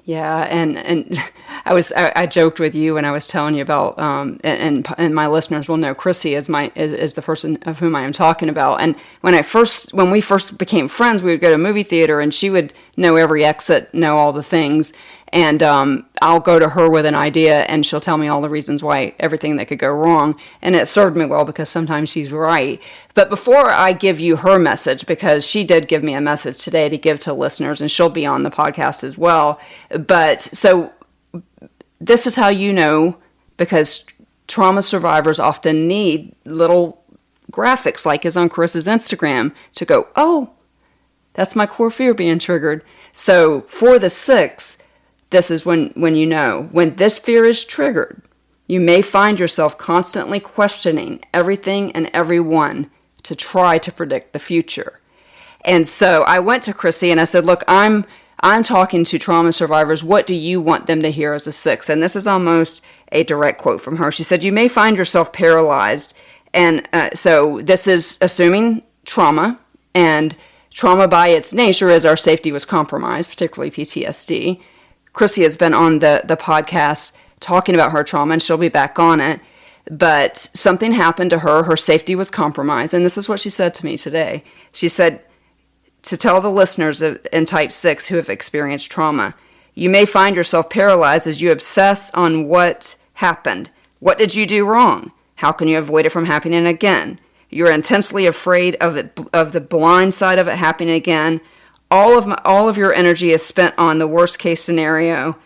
Yeah, and I joked with you when I was telling you about and my listeners will know Chrissy is the person of whom I am talking about. And when we first became friends, we would go to a movie theater, and she would know every exit, know all the things. And I'll go to her with an idea, and she'll tell me all the reasons why, everything that could go wrong. And it served me well, because sometimes she's right. But before I give you her message, because she did give me a message today to give to listeners, and she'll be on the podcast as well. But so this is how you know, because trauma survivors often need little graphics, like is on Karissa's Instagram, to go, oh, that's my core fear being triggered. So for the 6, this is when you know. When this fear is triggered, you may find yourself constantly questioning everything and everyone to try to predict the future. And so I went to Chrissy and I said, look, I'm talking to trauma survivors. What do you want them to hear as a 6? And this is almost a direct quote from her. She said, you may find yourself paralyzed. And so this is assuming trauma, and trauma by its nature is our safety was compromised, particularly PTSD. Chrissy has been on the podcast talking about her trauma, and she'll be back on it. But something happened to her. Her safety was compromised. And this is what she said to me today. She said, to tell the listeners in type 6 who have experienced trauma, you may find yourself paralyzed as you obsess on what happened. What did you do wrong? How can you avoid it from happening again? You're intensely afraid of the blind side of it happening again. All of your energy is spent on the worst case scenario.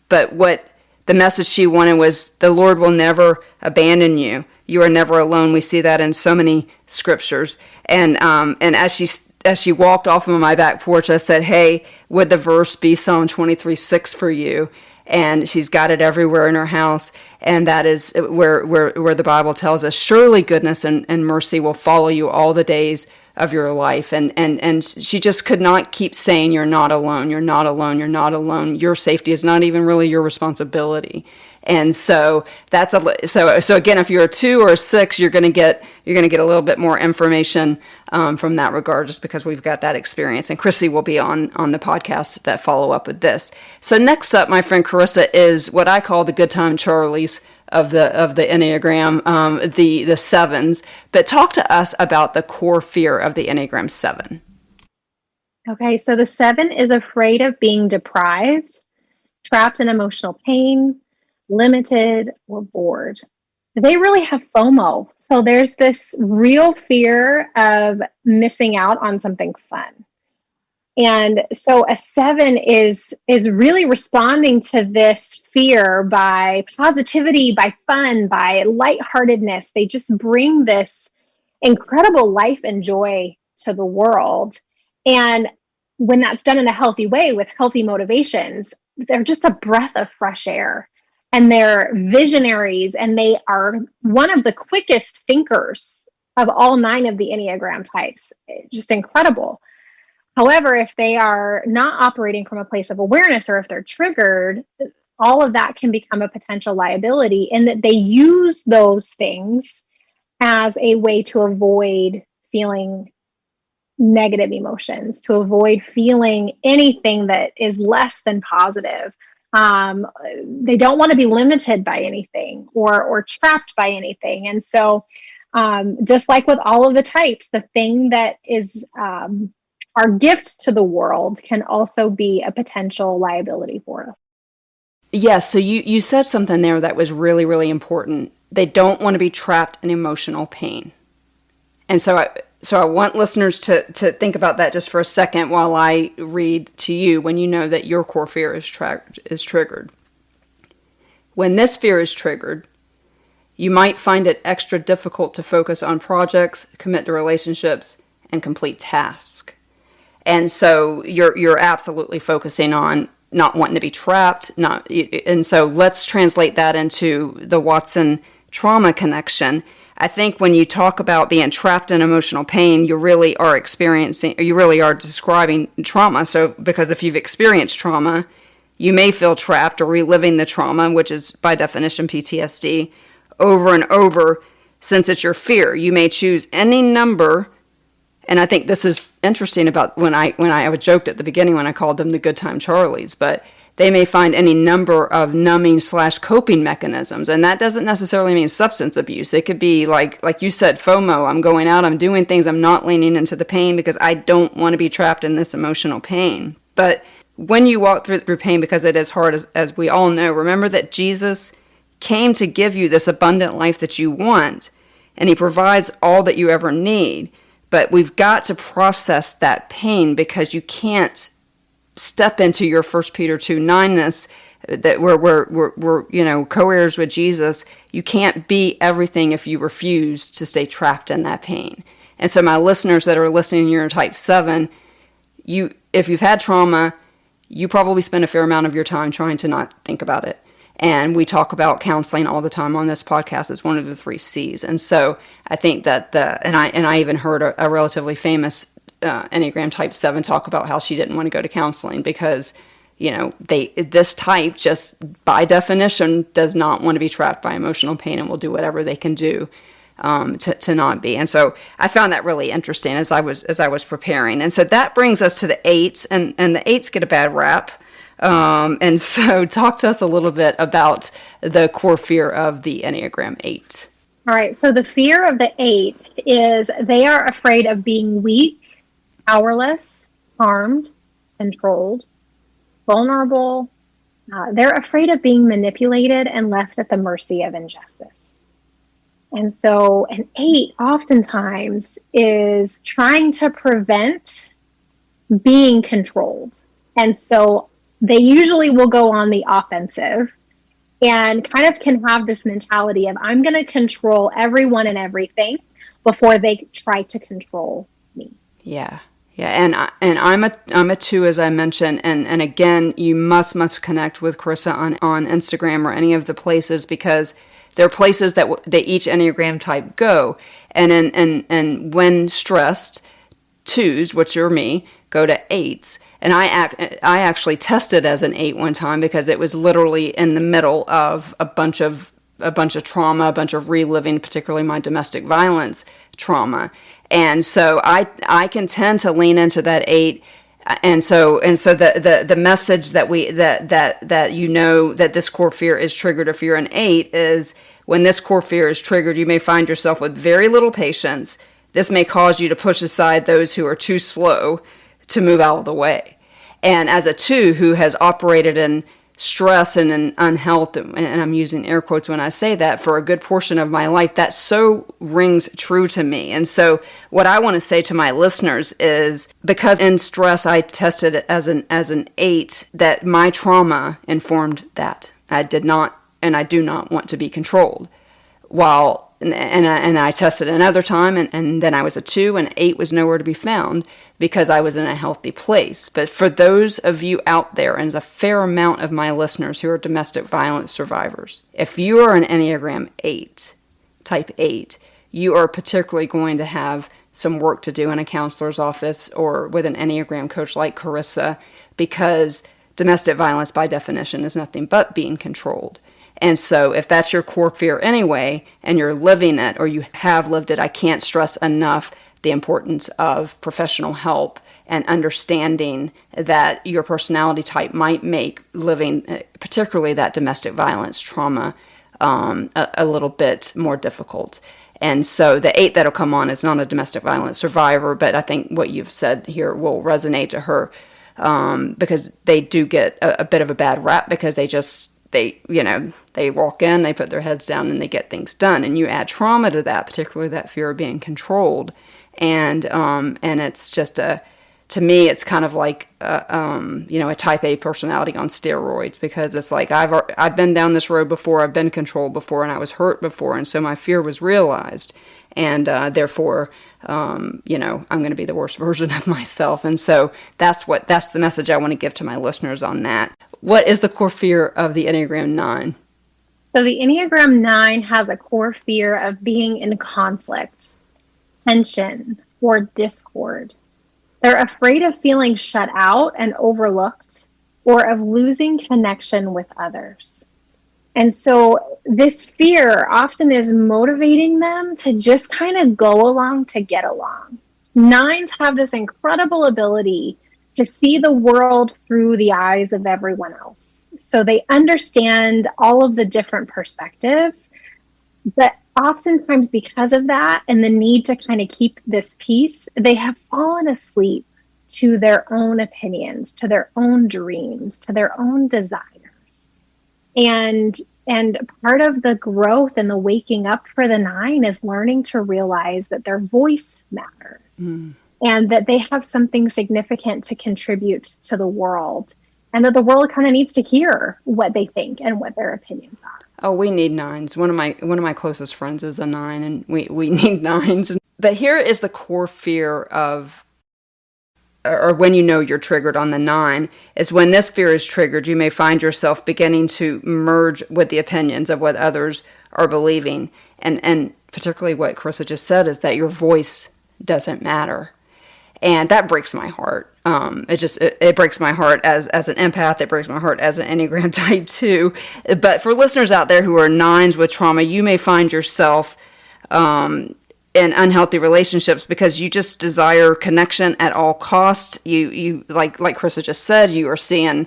But what the message she wanted was, the Lord will never abandon you. You are never alone. We see that in so many scriptures. And as she walked off of my back porch, I said, hey, would the verse be Psalm 23:6 for you? And she's got it everywhere in her house. And that is where the Bible tells us, surely goodness and mercy will follow you all the days of your life. And she just could not keep saying, you're not alone, you're not alone, you're not alone. Your safety is not even really your responsibility. And so so again, if you're a 2 or a 6, you're going to get a little bit more information from that regard, just because we've got that experience. And Chrissy will be on the podcast that follow up with this. So next up, my friend Karissa is what I call the good time Charlies of the Enneagram, the 7s. But talk to us about the core fear of the Enneagram 7. Okay, so the 7 is afraid of being deprived, trapped in emotional pain, limited, or bored. They really have FOMO. So there's this real fear of missing out on something fun. And so a 7 is really responding to this fear by positivity, by fun, by lightheartedness. They just bring this incredible life and joy to the world. And when that's done in a healthy way with healthy motivations, they're just a breath of fresh air. And they're visionaries, and they are one of the quickest thinkers of all 9 of the Enneagram types. Just incredible. However, if they are not operating from a place of awareness, or if they're triggered, all of that can become a potential liability, in that they use those things as a way to avoid feeling negative emotions, to avoid feeling anything that is less than positive. They don't want to be limited by anything, or trapped by anything. And so, just like with all of the types, the thing that is our gift to the world can also be a potential liability for us. Yes, so you said something there that was really, really important. They don't want to be trapped in emotional pain. And so I want listeners to think about that just for a second while I read to you when you know that your core fear is triggered. When this fear is triggered, you might find it extra difficult to focus on projects, commit to relationships, and complete tasks. And so you're absolutely focusing on not wanting to be trapped. And so let's translate that into the Watson trauma connection. I think when you talk about being trapped in emotional pain, you really are describing trauma. So, because if you've experienced trauma, you may feel trapped or reliving the trauma, which is by definition PTSD, over and over, since it's your fear. You may choose any number, and I think this is interesting about when I joked at the beginning when I called them the good time Charlies, but they may find any number of numbing/coping mechanisms. And that doesn't necessarily mean substance abuse. It could be like you said, FOMO. I'm going out, I'm doing things, I'm not leaning into the pain because I don't want to be trapped in this emotional pain. But when you walk through pain, because it is hard, as we all know, remember that Jesus came to give you this abundant life that you want, and he provides all that you ever need. But we've got to process that pain, because you can't step into your 1 Peter 2:9-ness, that we're co-heirs with Jesus. You can't be everything if you refuse to stay trapped in that pain. And so my listeners that are listening, you're in type 7, if you've had trauma, you probably spend a fair amount of your time trying to not think about it. And we talk about counseling all the time on this podcast as one of the 3 C's. And so I think that I even heard a relatively famous Enneagram type 7 talk about how she didn't want to go to counseling because, this type just by definition does not want to be trapped by emotional pain and will do whatever they can do to not be. And so I found that really interesting as I was preparing. And so that brings us to the 8s, and the 8s get a bad rap. And so talk to us a little bit about the core fear of the Enneagram 8. All right. So the fear of the 8 is they are afraid of being weak, powerless, harmed, controlled, vulnerable. They're afraid of being manipulated and left at the mercy of injustice. And so an 8 oftentimes is trying to prevent being controlled. And so they usually will go on the offensive and kind of can have this mentality of, I'm going to control everyone and everything before they try to control me. Yeah. Yeah. And I'm a 2, as I mentioned. And again, you must connect with Karissa on Instagram or any of the places, because there are places that each Enneagram type go. And when stressed, 2s, which are me, go to 8s. And I actually tested as an 8 one time because it was literally in the middle of a bunch of trauma, a bunch of reliving, particularly my domestic violence trauma. And so I can tend to lean into that 8. And so the message that that this core fear is triggered if you're an 8 is, when this core fear is triggered, you may find yourself with very little patience. This may cause you to push aside those who are too slow to move out of the way. And as a 2 who has operated in stress and in unhealth, and I'm using air quotes when I say that, for a good portion of my life, that so rings true to me. And so what I want to say to my listeners is, because in stress I tested it as an 8, that my trauma informed that. I did not, and I do not want to be controlled. While and I tested another time, and then I was a 2, and 8 was nowhere to be found because I was in a healthy place. But for those of you out there, and there's a fair amount of my listeners who are domestic violence survivors, if you are an Enneagram 8, type 8, you are particularly going to have some work to do in a counselor's office or with an Enneagram coach like Karissa, because domestic violence by definition is nothing but being controlled. And so if that's your core fear anyway, and you're living it or you have lived it, I can't stress enough the importance of professional help and understanding that your personality type might make living, particularly that domestic violence trauma, a little bit more difficult. And so the 8 that'll come on is not a domestic violence survivor, but I think what you've said here will resonate to her, because they do get a bit of a bad rap because they walk in, they put their heads down, and they get things done. And you add trauma to that, particularly that fear of being controlled. And it's just to me, it's kind of like, a type A personality on steroids, because it's like, I've been down this road before, I've been controlled before, and I was hurt before. And so my fear was realized. And therefore, I'm going to be the worst version of myself. And so that's the message I want to give to my listeners on that. What is the core fear of the Enneagram 9? So the Enneagram 9 has a core fear of being in conflict, tension, or discord. They're afraid of feeling shut out and overlooked, or of losing connection with others. And so this fear often is motivating them to just kind of go along to get along. 9s have this incredible ability to see the world through the eyes of everyone else. So they understand all of the different perspectives, but oftentimes because of that and the need to kind of keep this peace, they have fallen asleep to their own opinions, to their own dreams, to their own desires. And part of the growth and the waking up for the 9 is learning to realize that their voice matters. And that they have something significant to contribute to the world, and that the world kind of needs to hear what they think and what their opinions are. Oh, we need 9s. One of my closest friends is a 9, and we need 9s. But here is the core fear of, or when you know you're triggered on the 9, is when this fear is triggered, you may find yourself beginning to merge with the opinions of what others are believing. And particularly what Karissa just said is that your voice doesn't matter. And that breaks my heart. It breaks my heart as an empath. It breaks my heart as an Enneagram type 2. But for listeners out there who are 9s with trauma, you may find yourself in unhealthy relationships because you just desire connection at all costs. You like Karissa just said, you are seeing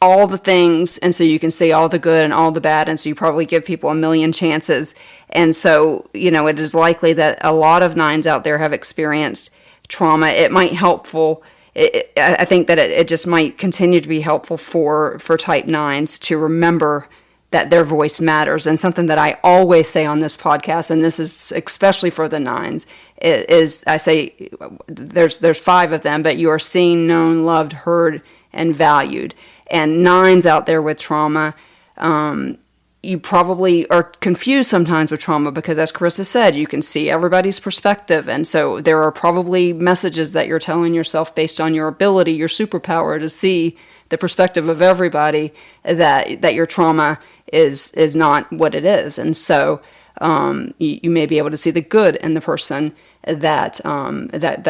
all the things, and so you can see all the good and all the bad, and so you probably give people a million chances. And so, it is likely that a lot of 9s out there have experienced trauma. It might helpful. I think that it just might continue to be helpful for type 9s to remember that their voice matters. And something that I always say on this podcast, and this is especially for the 9s, is I say there's 5 of them, but you are seen, known, loved, heard, and valued. And 9s out there with trauma, you probably are confused sometimes with trauma because, as Karissa said, you can see everybody's perspective. And so there are probably messages that you're telling yourself based on your ability, your superpower to see the perspective of everybody, that your trauma is not what it is. And so you may be able to see the good in the person that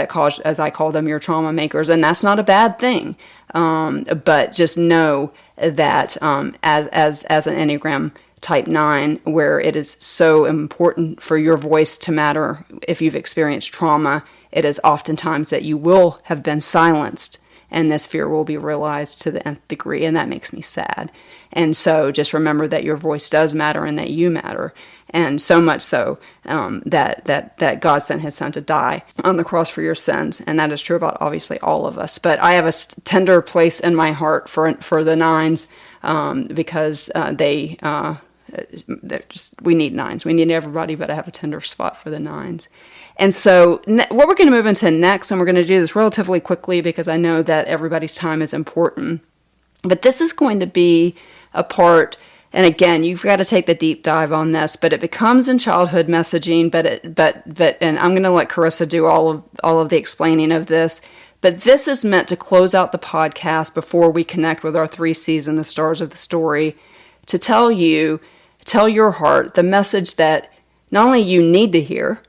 cause, as I call them, your trauma makers. And that's not a bad thing. But just know that as an Enneagram type 9, where it is so important for your voice to matter if you've experienced trauma, it is oftentimes that you will have been silenced, and this fear will be realized to the nth degree, and that makes me sad. And so just remember that your voice does matter and that you matter, and so much so that God sent his son to die on the cross for your sins, and that is true about obviously all of us. But I have a tender place in my heart for the 9s, because we need 9s. We need everybody, but I have a tender spot for the 9s. And so what we're going to move into next, and we're going to do this relatively quickly because I know that everybody's time is important, but this is going to be a part and again, you've got to take the deep dive on this, but it becomes in childhood messaging, and I'm going to let Karissa do all of the explaining of this. But this is meant to close out the podcast before we connect with our 3 C's and the stars of the story, to tell your heart the message that not only you need to hear,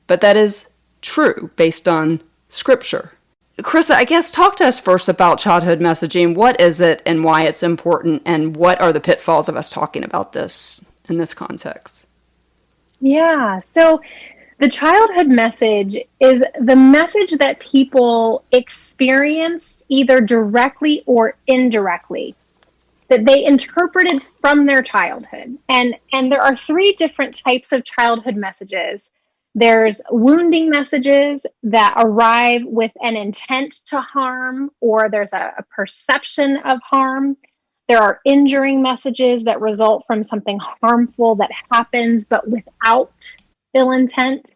but that is true based on Scripture. Karissa, I guess talk to us first about childhood messaging. What is it and why it's important, and what are the pitfalls of us talking about this in this context? Yeah, so the childhood message is the message that people experienced either directly or indirectly, that they interpreted from their childhood. And there are 3 different types of childhood messages. There's wounding messages that arrive with an intent to harm, or there's a perception of harm. There are injuring messages that result from something harmful that happens, but without ill intent.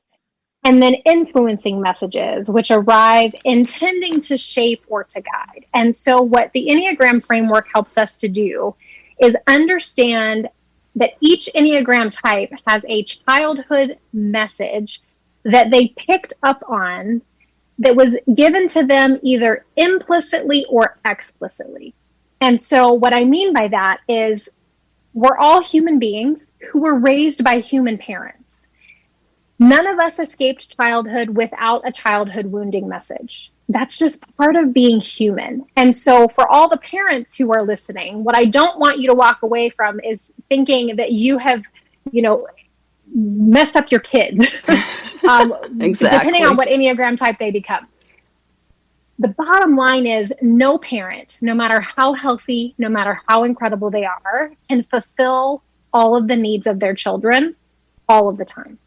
And then influencing messages, which arrive intending to shape or to guide. And so what the Enneagram framework helps us to do is understand that each Enneagram type has a childhood message that they picked up on that was given to them either implicitly or explicitly. And so what I mean by that is we're all human beings who were raised by human parents. None of us escaped childhood without a childhood wounding message. That's just part of being human. And so for all the parents who are listening, what I don't want you to walk away from is thinking that you have, messed up your kid. Exactly. Depending on what Enneagram type they become. The bottom line is no parent, no matter how healthy, no matter how incredible they are, can fulfill all of the needs of their children all of the time.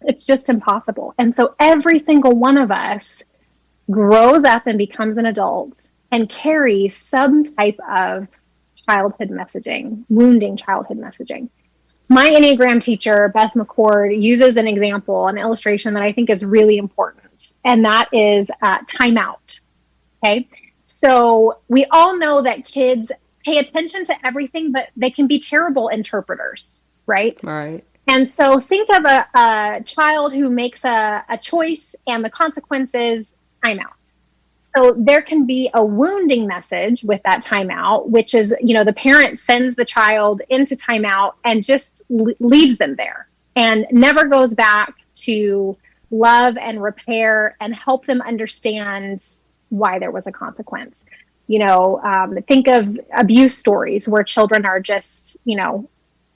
It's just impossible. And so every single one of us grows up and becomes an adult and carries some type of childhood messaging, wounding childhood messaging. My Enneagram teacher, Beth McCord, uses an example, an illustration that I think is really important, and that is timeout. Okay, so we all know that kids pay attention to everything, but they can be terrible interpreters, right? Right. And so think of a child who makes a choice and the consequences timeout. So there can be a wounding message with that timeout, which is, the parent sends the child into timeout and just leaves them there and never goes back to love and repair and help them understand why there was a consequence. Think of abuse stories where children are just,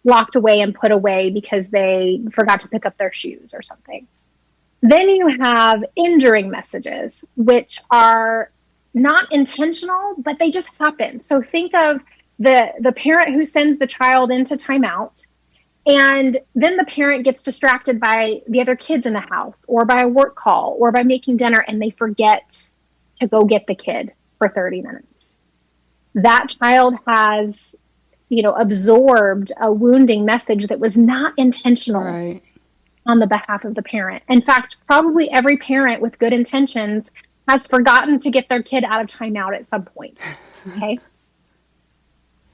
locked away and put away because they forgot to pick up their shoes or something. Then you have injuring messages, which are not intentional, but they just happen. So think of the parent who sends the child into timeout, and then the parent gets distracted by the other kids in the house or by a work call or by making dinner, and they forget to go get the kid for 30 minutes. That child has, absorbed a wounding message that was not intentional. Right. On the behalf of the parent. In fact, probably every parent with good intentions has forgotten to get their kid out of timeout at some point. Okay.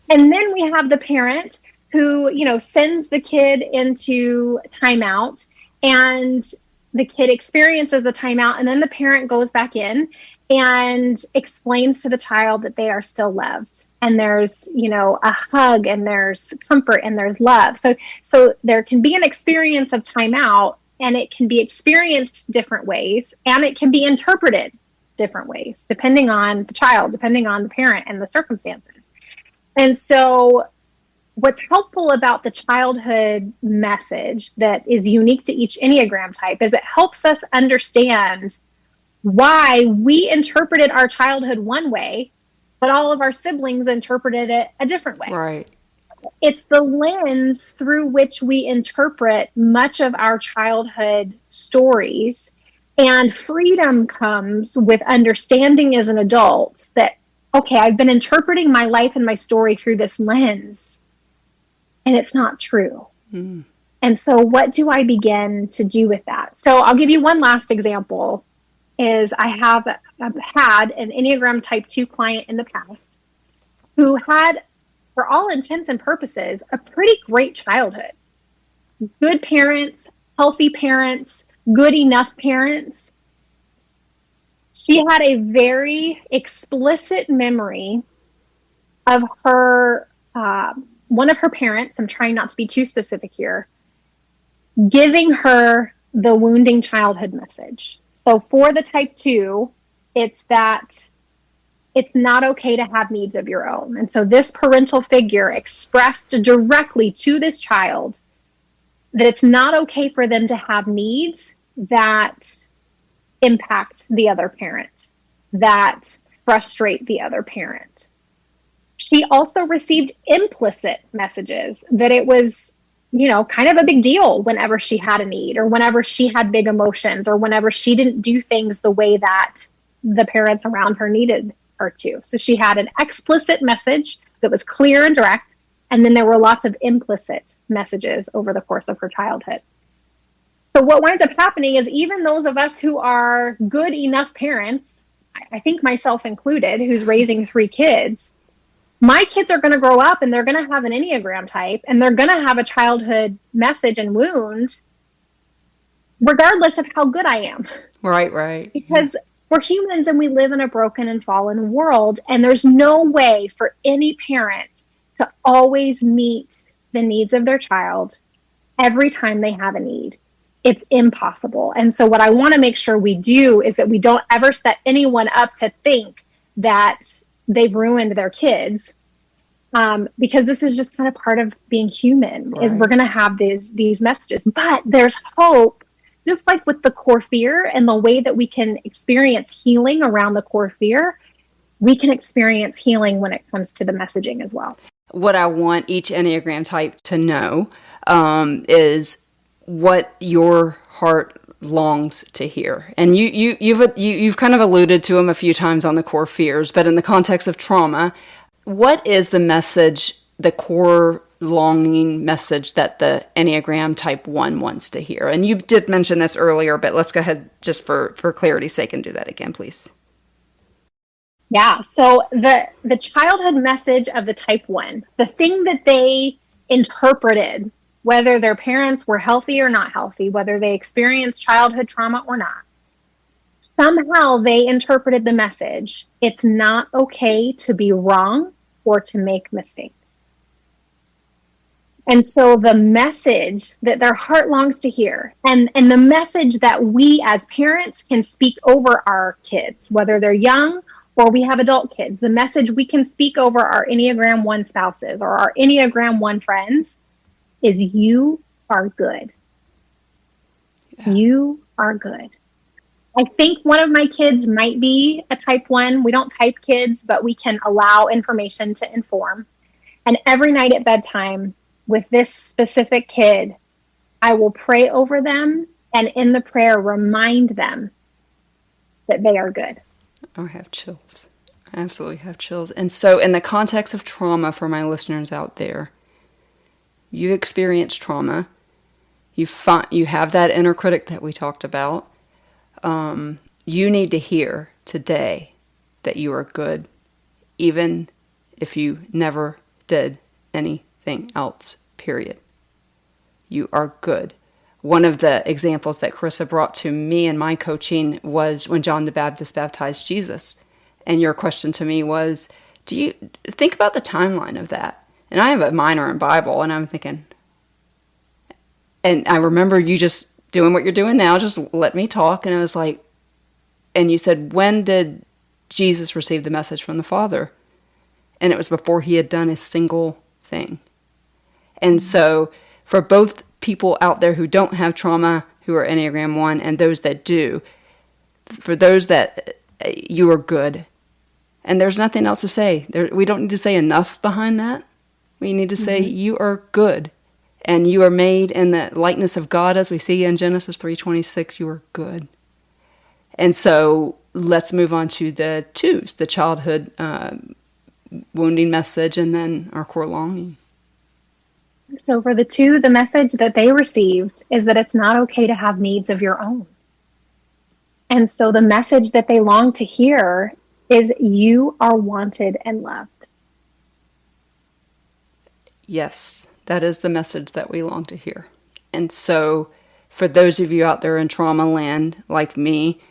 And then we have the parent who, sends the kid into timeout, and the kid experiences the timeout, and then the parent goes back in and explains to the child that they are still loved, and there's a hug, and there's comfort, and there's love. So there can be an experience of timeout, and it can be experienced different ways, and it can be interpreted different ways depending on the child, depending on the parent and the circumstances. And so what's helpful about the childhood message that is unique to each Enneagram type is it helps us understand why we interpreted our childhood one way, but all of our siblings interpreted it a different way. Right. It's the lens through which we interpret much of our childhood stories, and freedom comes with understanding as an adult that, okay, I've been interpreting my life and my story through this lens, and it's not true. Mm. And so what do I begin to do with that? So I'll give you one last example. Is I've had an Enneagram type 2 client in the past who had for all intents and purposes, a pretty great childhood. Good parents, healthy parents, good enough parents. She had a very explicit memory of her, one of her parents, I'm trying not to be too specific here, giving her the wounding childhood message. So for the type 2, it's that it's not okay to have needs of your own. And so this parental figure expressed directly to this child that it's not okay for them to have needs that impact the other parent, that frustrate the other parent. She also received implicit messages that it was, kind of a big deal whenever she had a need, or whenever she had big emotions, or whenever she didn't do things the way that the parents around her needed her to. So she had an explicit message that was clear and direct, and then there were lots of implicit messages over the course of her childhood. So what winds up happening is even those of us who are good enough parents, I think myself included, who's raising 3 kids, my kids are going to grow up and they're going to have an Enneagram type, and they're going to have a childhood message and wound, regardless of how good I am. Right. Because we're humans and we live in a broken and fallen world, and there's no way for any parent to always meet the needs of their child every time they have a need. It's impossible. And so what I want to make sure we do is that we don't ever set anyone up to think that they've ruined their kids, because this is just kind of part of being human, right? Is we're going to have these messages, but there's hope. Just like with the core fear and the way that we can experience healing around the core fear, we can experience healing when it comes to the messaging as well. What I want each Enneagram type to know is what your heart longs to hear. And you've kind of alluded to them a few times on the core fears, but in the context of trauma, what is the message, the core longing message that the Enneagram type 1 wants to hear? And you did mention this earlier, but let's go ahead just for clarity's sake and do that again, please. Yeah, so the childhood message of the type 1, the thing that they interpreted, whether their parents were healthy or not healthy, whether they experienced childhood trauma or not, somehow they interpreted the message, it's not okay to be wrong or to make mistakes. And so the message that their heart longs to hear, and the message that we as parents can speak over our kids, whether they're young or we have adult kids, the message we can speak over our Enneagram 1 spouses or our Enneagram 1 friends is, you are good. Yeah. You are good. I think one of my kids might be a type 1. We don't type kids, but we can allow information to inform. And every night at bedtime with this specific kid, I will pray over them, and in the prayer remind them that they are good. I have chills. I absolutely have chills. And so in the context of trauma, for my listeners out there, you experience trauma. You have that inner critic that we talked about. You need to hear today that you are good, even if you never did anything else, period. You are good. One of the examples that Karissa brought to me in my coaching was when John the Baptist baptized Jesus. And your question to me was, do you think about the timeline of that? And I have a minor in Bible, and I'm thinking, and I remember you just doing what you're doing now, just let me talk. And I was like, and you said, when did Jesus receive the message from the Father? And it was before he had done a single thing. And so for both people out there who don't have trauma, who are Enneagram 1, and those that do, for those that you are good. And there's nothing else to say. We don't need to say enough behind that. We need to say you are good. And you are made in the likeness of God, as we see in Genesis 3:26. You are good. And so let's move on to the 2s, the childhood wounding message, and then our core longing. So for the 2, the message that they received is that it's not okay to have needs of your own. And so the message that they long to hear is, you are wanted and loved. Yes, that is the message that we long to hear. And so for those of you out there in trauma land like me,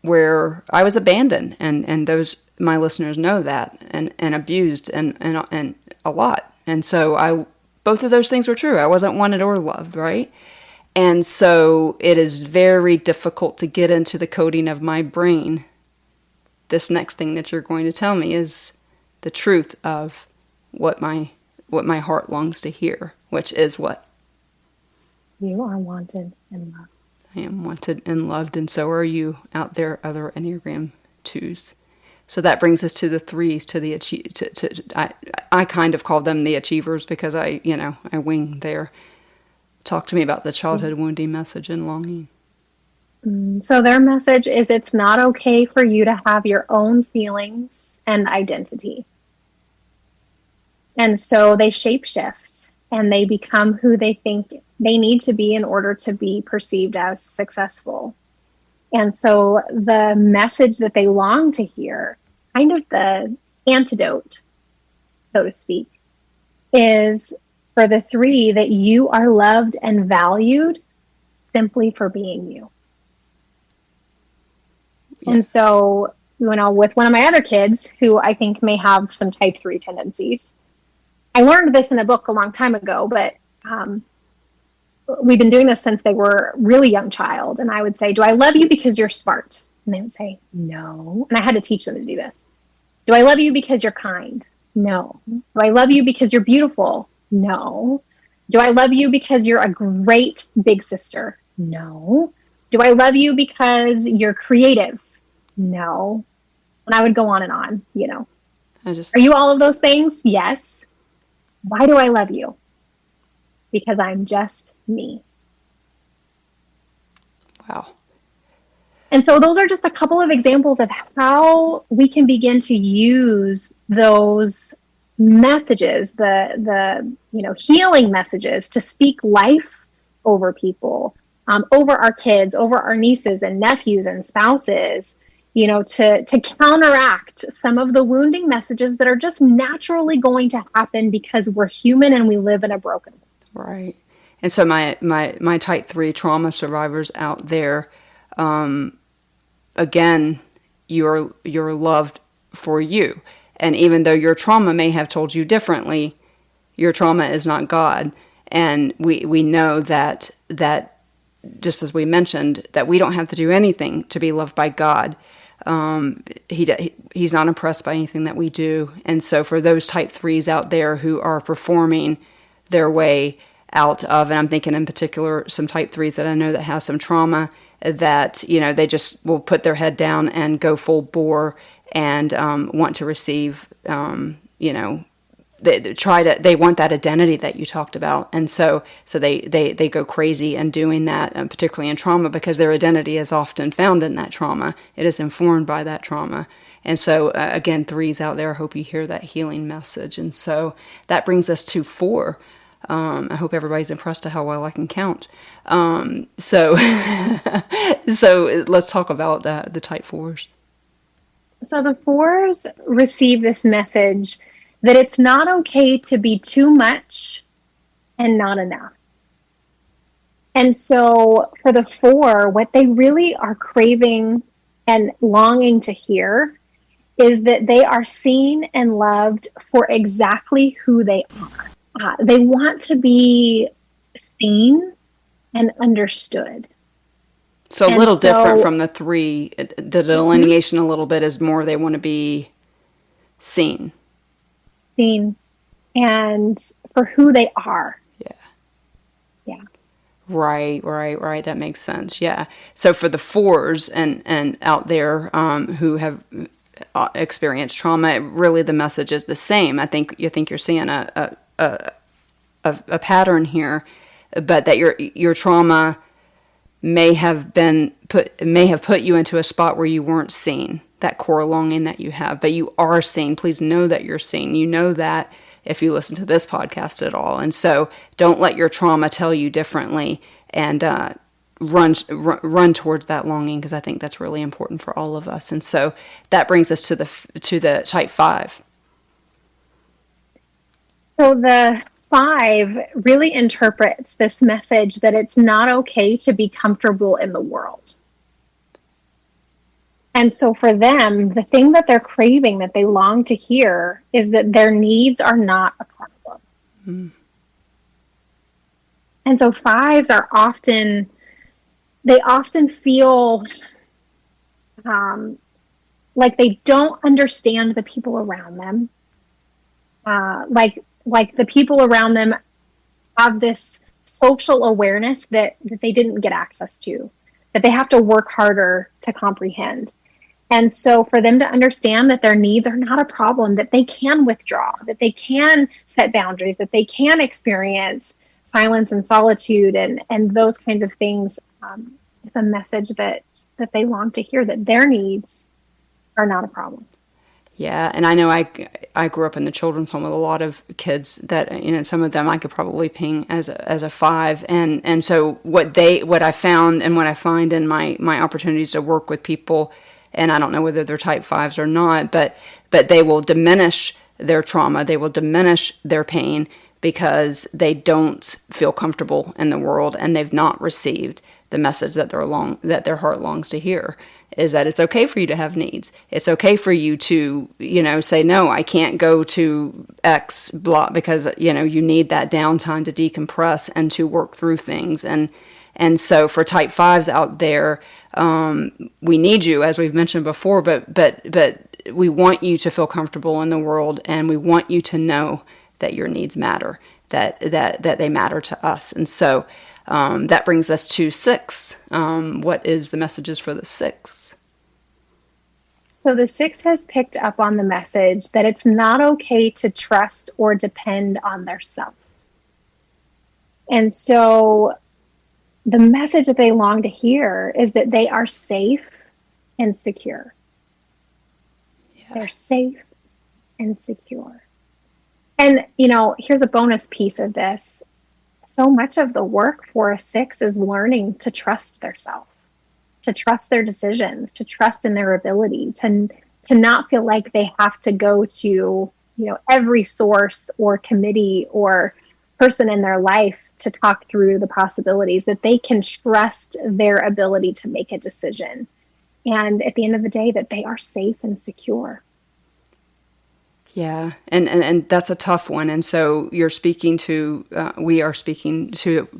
where I was abandoned, and those my listeners know that, and abused and a lot. And so both of those things were true. I wasn't wanted or loved, right? And so it is very difficult to get into the coding of my brain. This next thing that you're going to tell me is the truth of what my heart longs to hear, which is what? You are wanted and loved. I am wanted and loved, and so are you out there, other Enneagram 2s. So that brings us to the 3s, to the I kind of call them the achievers because I wing there. Talk to me about the childhood wounding message and longing. So their message is it's not okay for you to have your own feelings and identity. And so they shapeshift and they become who they think they need to be in order to be perceived as successful. And so the message that they long to hear, kind of the antidote, so to speak, is for the 3 that you are loved and valued simply for being you. Yeah. And so, with one of my other kids, who I think may have some type 3 tendencies, I learned this in a book a long time ago, but we've been doing this since they were a really young child. And I would say, do I love you because you're smart? And they would say, no. And I had to teach them to do this. Do I love you because you're kind? No. Do I love you because you're beautiful? No. Do I love you because you're a great big sister? No. Do I love you because you're creative? No. And I would go on and on, Are you all of those things? Yes. Why do I love you? Because I'm just me. Wow. And so those are just a couple of examples of how we can begin to use those messages, the healing messages, to speak life over people, over our kids, over our nieces and nephews and spouses, to counteract some of the wounding messages that are just naturally going to happen because we're human and we live in a broken world. Right. And so my type 3 trauma survivors out there, again, you're loved for you. And even though your trauma may have told you differently, your trauma is not God. And we know that just as we mentioned, that we don't have to do anything to be loved by God. He's not impressed by anything that we do. And so for those type 3s out there who are performing their way out of, and I'm thinking in particular some type 3s that I know that have some trauma, that they just will put their head down and go full bore and want to receive, they want that identity that you talked about, and so they go crazy in doing that, particularly in trauma, because their identity is often found in that trauma. It is informed by that trauma. And so, again, 3s out there, I hope you hear that healing message. And so that brings us to 4. I hope everybody's impressed at how well I can count. So let's talk about the type 4s. So the 4s receive this message that it's not okay to be too much and not enough. And so for the 4, what they really are craving and longing to hear is that they are seen and loved for exactly who they are. They want to be seen and understood. So a little different from the 3. The delineation a little bit is more they want to be seen. Seen and for who they are. Yeah. Right. That makes sense. Yeah. So for the 4s and out there who have experienced trauma, really the message is the same. I think you're seeing a pattern here, but that your trauma may have put you into a spot where you weren't seen, that core longing that you have, but you are seen. Please know that you're seen. You know that if you listen to this podcast at all. And so don't let your trauma tell you differently, and run towards that longing, because I think that's really important for all of us. And so that brings us to the type 5. So the 5 really interprets this message that it's not okay to be comfortable in the world. And so for them, the thing that they're craving, that they long to hear, is that their needs are not a problem. Mm. And so 5s are often feel like they don't understand the people around them. Like the people around them have this social awareness that they didn't get access to, that they have to work harder to comprehend. And so for them to understand that their needs are not a problem, that they can withdraw, that they can set boundaries, that they can experience silence and solitude and those kinds of things, it's a message that they long to hear, that their needs are not a problem. Yeah, and I know I grew up in the children's home with a lot of kids that, some of them I could probably ping as a 5, and so what I found and what I find in my opportunities to work with people, and I don't know whether they're type 5s or not, but they will diminish their trauma, they will diminish their pain because they don't feel comfortable in the world and they've not received the message that their heart longs to hear. Is that it's okay for you to have needs. It's okay for you to, say, no, I can't go to X block because, you need that downtime to decompress and to work through things. And so for type 5s out there, we need you, as we've mentioned before, but we want you to feel comfortable in the world, and we want you to know that your needs matter, that they matter to us. And so that brings us to 6. What is the messages for the 6? So the 6 has picked up on the message that it's not okay to trust or depend on their self. And so the message that they long to hear is that they are safe and secure. Yeah. They're safe and secure. And, here's a bonus piece of this. So much of the work for a 6 is learning to trust their self, to trust their decisions, to trust in their ability, to not feel like they have to go to, every source or committee or person in their life to talk through the possibilities, that they can trust their ability to make a decision. And at the end of the day, that they are safe and secure. Yeah, and that's a tough one. And so we are speaking to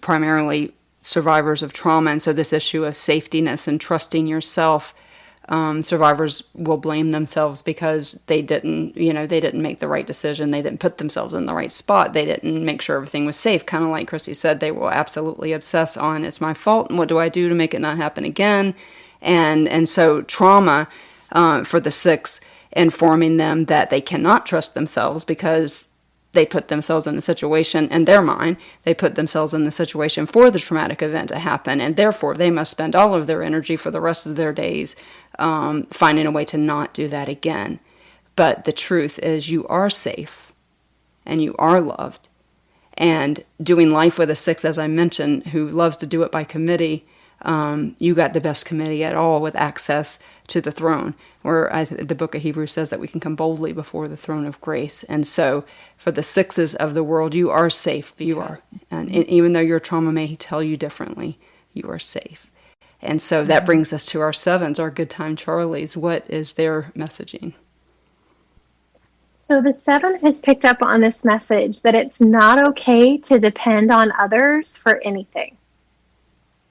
primarily survivors of trauma. And so this issue of safetyness and trusting yourself, survivors will blame themselves because they didn't make the right decision. They didn't put themselves in the right spot. They didn't make sure everything was safe. Kind of like Chrissy said, they will absolutely obsess on, it's my fault, and what do I do to make it not happen again? And so trauma for the 6, informing them that they cannot trust themselves because they put themselves in the situation, in their mind, they put themselves in the situation for the traumatic event to happen, and therefore they must spend all of their energy for the rest of their days finding a way to not do that again. But the truth is, you are safe and you are loved. And doing life with a 6, as I mentioned, who loves to do it by committee, you got the best committee at all with access to the throne, where the book of Hebrews says that we can come boldly before the throne of grace. And so for the 6s of the world, you are safe. You are. And even though your trauma may tell you differently, you are safe. And so that brings us to our 7s, our good time Charlies. What is their messaging? So the 7 has picked up on this message that it's not okay to depend on others for anything.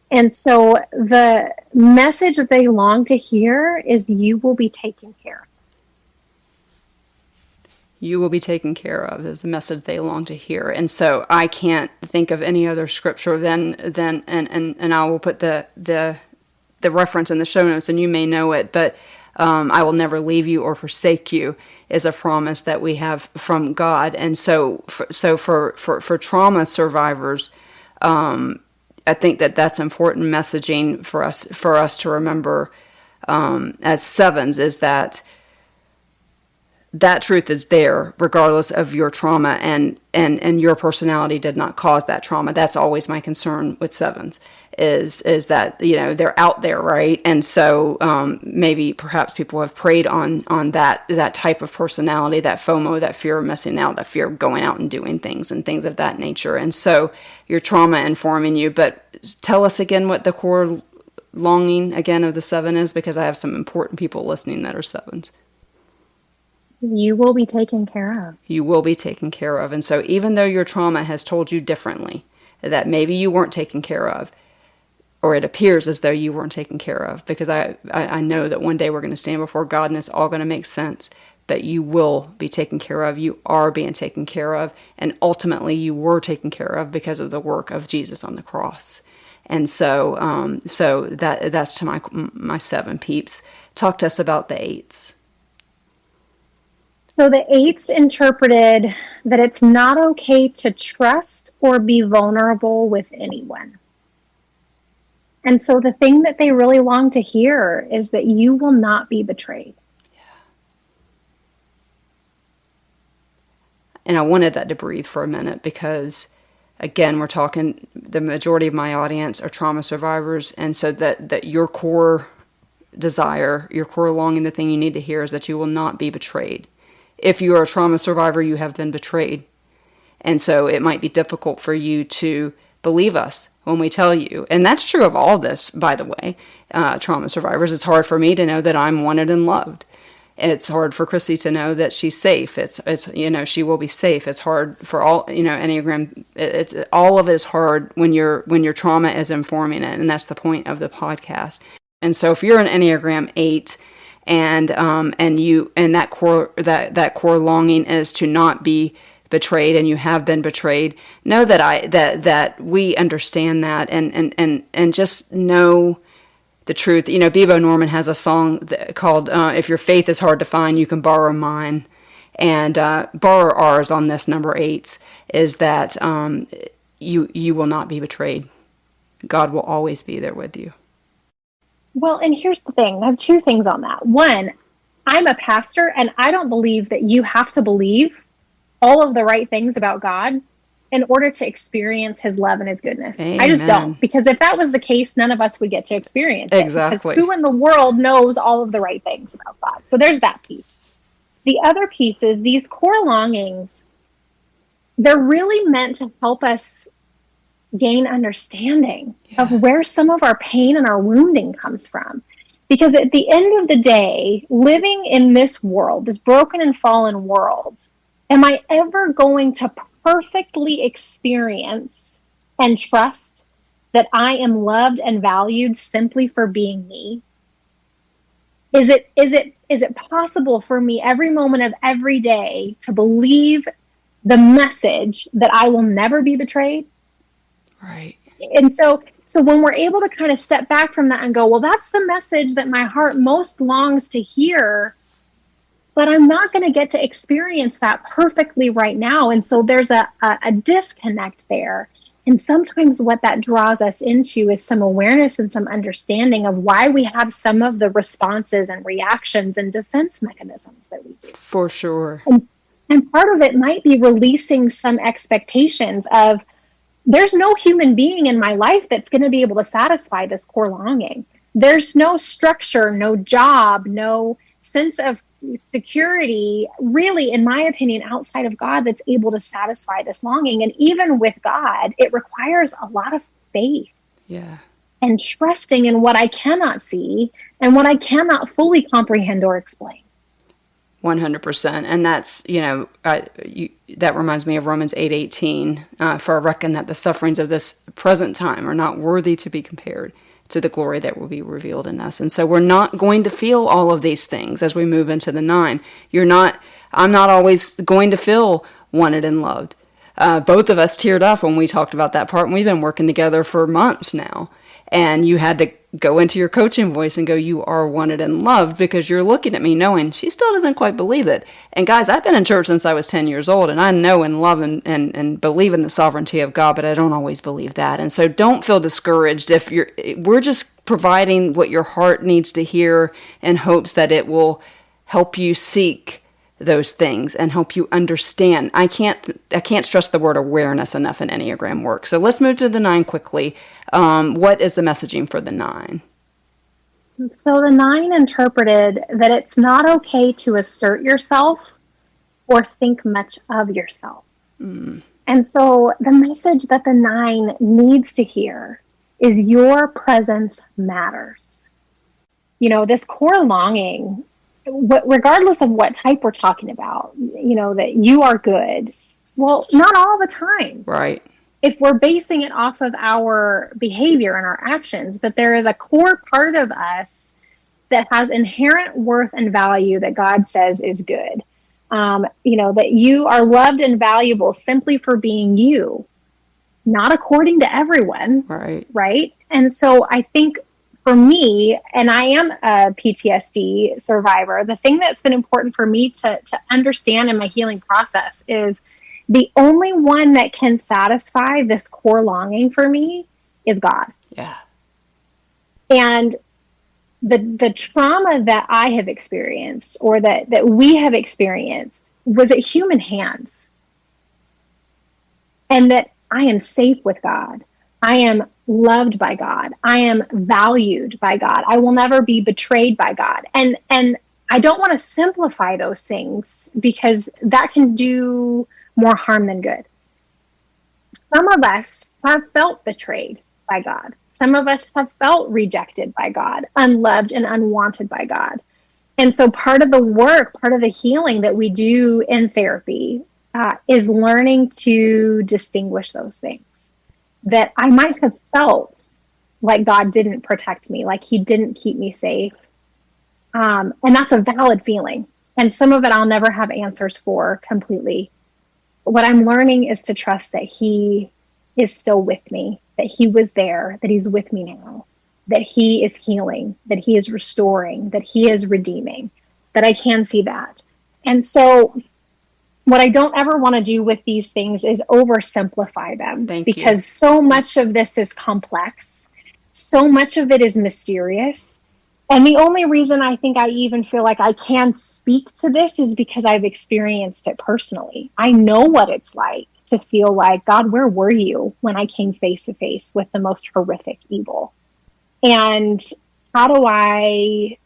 And so the message that they long to hear is, you will be taken care of. You will be taken care of is the message they long to hear. And so I can't think of any other scripture than and I will put the reference in the show notes, and you may know it, but I will never leave you or forsake you is a promise that we have from God. And so for trauma survivors, I think that's important messaging for us to remember as 7s, is that truth is there regardless of your trauma, and your personality did not cause that trauma. That's always my concern with 7s, is that, they're out there, right? And so maybe perhaps people have preyed on that type of personality, that FOMO, that fear of missing out, that fear of going out and doing things and things of that nature. And so your trauma informing you. But tell us again what the core longing again of the 7 is, because I have some important people listening that are 7s. You will be taken care of. You will be taken care of. And so even though your trauma has told you differently, that maybe you weren't taken care of, or it appears as though you weren't taken care of, because I know that one day we're going to stand before God and it's all going to make sense, but you will be taken care of. You are being taken care of, and ultimately you were taken care of because of the work of Jesus on the cross. And so that's to my 7 peeps. Talk to us about the 8s. So the 8s interpreted that it's not okay to trust or be vulnerable with anyone. And so the thing that they really long to hear is that you will not be betrayed. Yeah. And I wanted that to breathe for a minute because, again, we're talking, the majority of my audience are trauma survivors. And so that your core desire, your core longing, the thing you need to hear is that you will not be betrayed. If you are a trauma survivor, you have been betrayed. And so it might be difficult for you to believe us when we tell you. And that's true of all this, by the way, trauma survivors. It's hard for me to know that I'm wanted and loved. It's hard for Chrissy to know that she's safe. It's she will be safe. It's hard for all, Enneagram. It's all of it is hard when your trauma is informing it. And that's the point of the podcast. And so if you're an Enneagram 8, and that core longing is to not be betrayed, and you have been betrayed, know that we understand that, and just know the truth. Bebo Norman has a song called "If Your Faith Is Hard to Find, You Can Borrow Mine," and borrow ours on this number 8 is that you will not be betrayed. God will always be there with you. Well, and here's the thing. I have 2 things on that. One, I'm a pastor, and I don't believe that you have to believe all of the right things about God in order to experience his love and his goodness. Amen. I just don't. Because if that was the case, none of us would get to experience it. Exactly. Because who in the world knows all of the right things about God? So there's that piece. The other piece is these core longings, they're really meant to help us gain understanding of where some of our pain and our wounding comes from. Because at the end of the day, living in this world, this broken and fallen world, am I ever going to perfectly experience and trust that I am loved and valued simply for being me? Is it possible for me every moment of every day to believe the message that I will never be betrayed? Right. And so when we're able to kind of step back from that and go, well, that's the message that my heart most longs to hear, but I'm not going to get to experience that perfectly right now. And so there's a disconnect there. And sometimes what that draws us into is some awareness and some understanding of why we have some of the responses and reactions and defense mechanisms that we do. For sure. And part of it might be releasing some expectations of, there's no human being in my life that's going to be able to satisfy this core longing. There's no structure, no job, no sense of security, really, in my opinion, outside of God that's able to satisfy this longing. And even with God, it requires a lot of faith. Yeah. And trusting in what I cannot see and what I cannot fully comprehend or explain. 100%. And that's, that reminds me of Romans 8:18, for I reckon that the sufferings of this present time are not worthy to be compared to the glory that will be revealed in us. And so we're not going to feel all of these things as we move into the 9. I'm not always going to feel wanted and loved. Both of us teared up when we talked about that part, and we've been working together for months now. And you had to go into your coaching voice and go, you are wanted and loved, because you're looking at me knowing she still doesn't quite believe it. And guys, I've been in church since I was 10 years old, and I know and love and believe in the sovereignty of God, but I don't always believe that. And so don't feel discouraged if we're just providing what your heart needs to hear in hopes that it will help you seek those things and help you understand. I can't stress the word awareness enough in Enneagram work. So let's move to the 9 quickly. What is the messaging for the 9? So the 9 interpreted that it's not okay to assert yourself or think much of yourself. And so the message that the 9 needs to hear is your presence matters. You know, this core longing, regardless of what type we're talking about, you know, that you are good. Well, not all the time. Right. If we're basing it off of our behavior and our actions, that there is a core part of us that has inherent worth and value that God says is good. You know, that you are loved and valuable simply for being you, not according to everyone. Right. Right. And so I think for me, and I am a PTSD survivor, the thing that's been important for me to understand in my healing process is the only one that can satisfy this core longing for me is God. Yeah. And the trauma that I have experienced, or that we have experienced, was at human hands. And that I am safe with God. I am loved by God. I am valued by God. I will never be betrayed by God. And I don't want to simplify those things, because that can do more harm than good. Some of us have felt betrayed by God. Some of us have felt rejected by God, unloved and unwanted by God. And so part of the work, part of the healing that we do in therapy is learning to distinguish those things. That I might have felt like God didn't protect me, like he didn't keep me safe. And that's a valid feeling. And some of it I'll never have answers for completely. What I'm learning is to trust that he is still with me, that he was there, that he's with me now, that he is healing, that he is restoring, that he is redeeming, that I can see that. And so what I don't ever want to do with these things is oversimplify them, because so much of this is complex. So much of it is mysterious. And the only reason I think I even feel like I can speak to this is because I've experienced it personally. I know what it's like to feel like, God, where were you when I came face to face with the most horrific evil? And how do I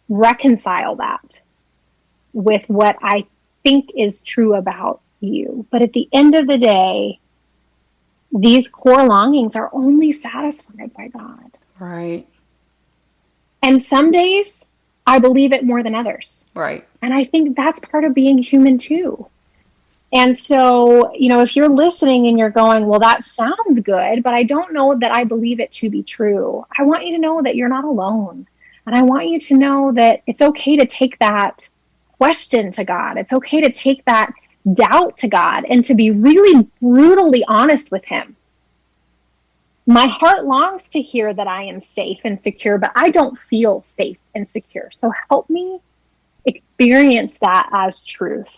reconcile that with what I think is true about you? But at the end of the day, these core longings are only satisfied by God. Right. And some days I believe it more than others. Right. And I think that's part of being human too. And so, you know, if you're listening and you're going, well, that sounds good, but I don't know that I believe it to be true, I want you to know that you're not alone. And I want you to know that it's okay to take that question to God. It's okay to take that doubt to God and to be really brutally honest with him. My heart longs to hear that I am safe and secure, but I don't feel safe and secure. So help me experience that as truth.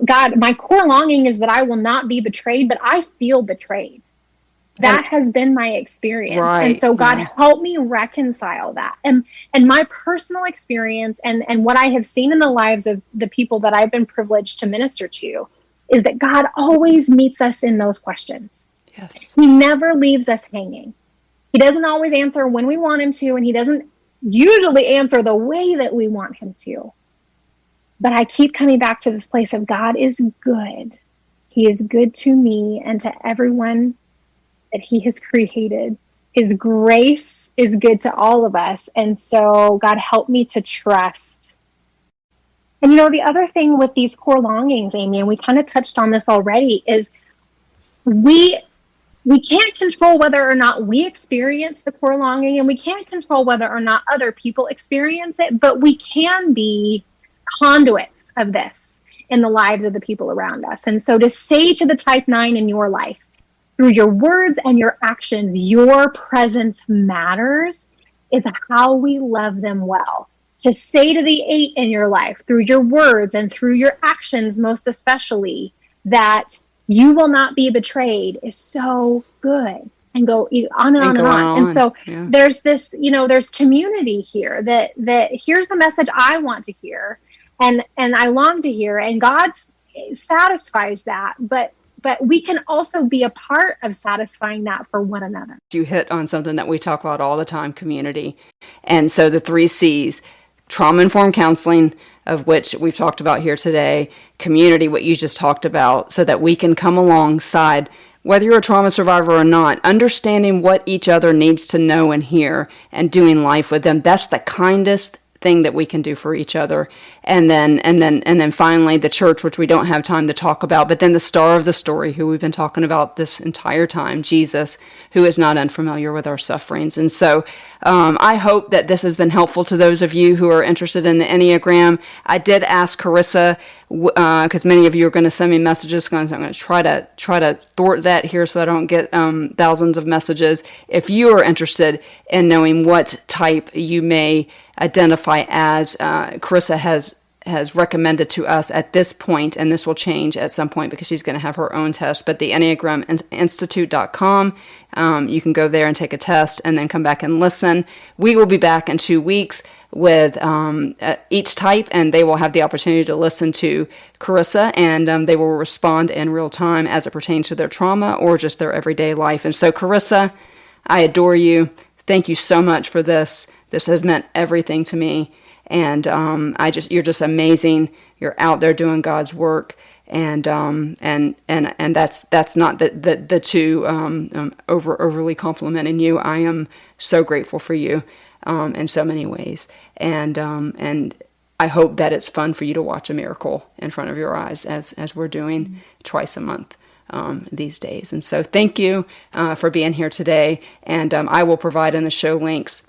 God, my core longing is that I will not be betrayed, but I feel betrayed. That has been my experience. Right, and so God, help me reconcile that. And my personal experience and what I have seen in the lives of the people that I've been privileged to minister to is that God always meets us in those questions. Yes. He never leaves us hanging. He doesn't always answer when we want him to, and he doesn't usually answer the way that we want him to. But I keep coming back to this place of God is good. He is good to me and to everyone that he has created. His grace is good to all of us. And so God, help me to trust. And you know, the other thing with these core longings, Amy, and we kind of touched on this already, is we can't control whether or not we experience the core longing, and we can't control whether or not other people experience it, but we can be conduits of this in the lives of the people around us. And so to say to the type 9 in your life, through your words and your actions, your presence matters, is how we love them well. To say to the 8 in your life, through your words and through your actions, most especially, that you will not be betrayed is so good. And go on and on and on. And so there's this, you know, there's community here that here's the message I want to hear. And I long to hear, and God satisfies that, but we can also be a part of satisfying that for one another. You hit on something that we talk about all the time, community. And so the 3 C's, trauma-informed counseling, of which we've talked about here today, community, what you just talked about, so that we can come alongside, whether you're a trauma survivor or not, understanding what each other needs to know and hear and doing life with them. That's the kindest thing that we can do for each other. And then finally the church, which we don't have time to talk about, but then the star of the story, who we've been talking about this entire time, Jesus, who is not unfamiliar with our sufferings. And so I hope that this has been helpful to those of you who are interested in the Enneagram. I did ask Karissa, because many of you are going to send me messages, so I'm going to try to thwart that here so I don't get thousands of messages. If you are interested in knowing what type you may identify as, Karissa has recommended to us at this point, and this will change at some point because she's going to have her own test, but the EnneagramInstitute.com, you can go there and take a test and then come back and listen. We will be back in 2 weeks with each type, and they will have the opportunity to listen to Karissa, and they will respond in real time as it pertains to their trauma or just their everyday life. And so, Karissa, I adore you. Thank you so much for this. This has meant everything to me, and you're just amazing. You're out there doing God's work, and that's not the two overly complimenting you. I am so grateful for you in so many ways, and I hope that it's fun for you to watch a miracle in front of your eyes as we're doing twice a month these days. And so thank you for being here today, and I will provide in the show links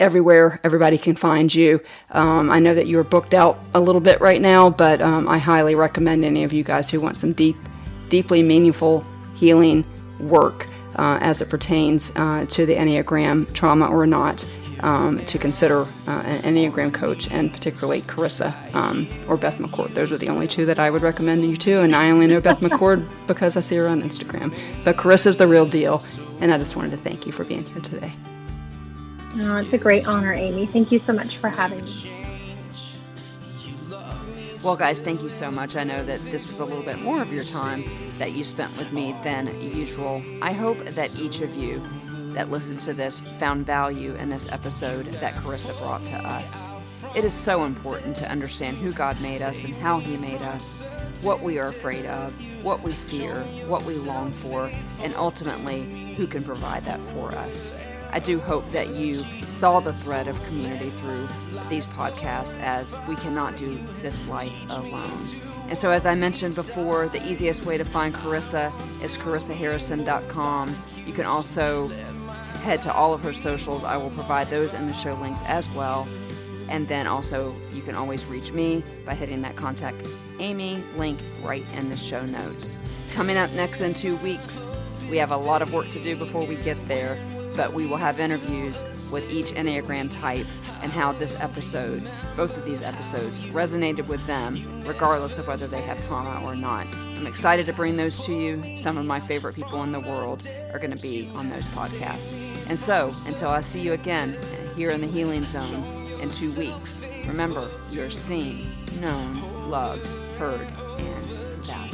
everywhere everybody can find you. I know that you're booked out a little bit right now, but I highly recommend any of you guys who want some deeply meaningful healing work as it pertains to the Enneagram, trauma or not, to consider an Enneagram coach, and particularly Karissa or Beth McCord. Those are the only two that I would recommend you to, and I only know Beth McCord because I see her on Instagram. But Karissa's the real deal, and I just wanted to thank you for being here today. Oh, it's a great honor, Amy. Thank you so much for having me. Well, guys, thank you so much. I know that this was a little bit more of your time that you spent with me than usual. I hope that each of you that listened to this found value in this episode that Karissa brought to us. It is so important to understand who God made us and how He made us, what we are afraid of, what we fear, what we long for, and ultimately who can provide that for us. I do hope that you saw the thread of community through these podcasts, as we cannot do this life alone. And so, as I mentioned before, the easiest way to find Karissa is KarissaHarrison.com. You can also head to all of her socials. I will provide those in the show links as well. And then also, you can always reach me by hitting that Contact Amy link right in the show notes. Coming up next in 2 weeks, we have a lot of work to do before we get there, but we will have interviews with each Enneagram type and how this episode, both of these episodes, resonated with them, regardless of whether they have trauma or not. I'm excited to bring those to you. Some of my favorite people in the world are going to be on those podcasts. And so, until I see you again here in the Healing Zone in 2 weeks, remember, you're seen, known, loved, heard, and valued.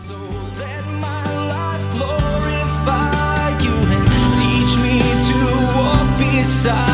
So let my life glorify you and teach me to walk beside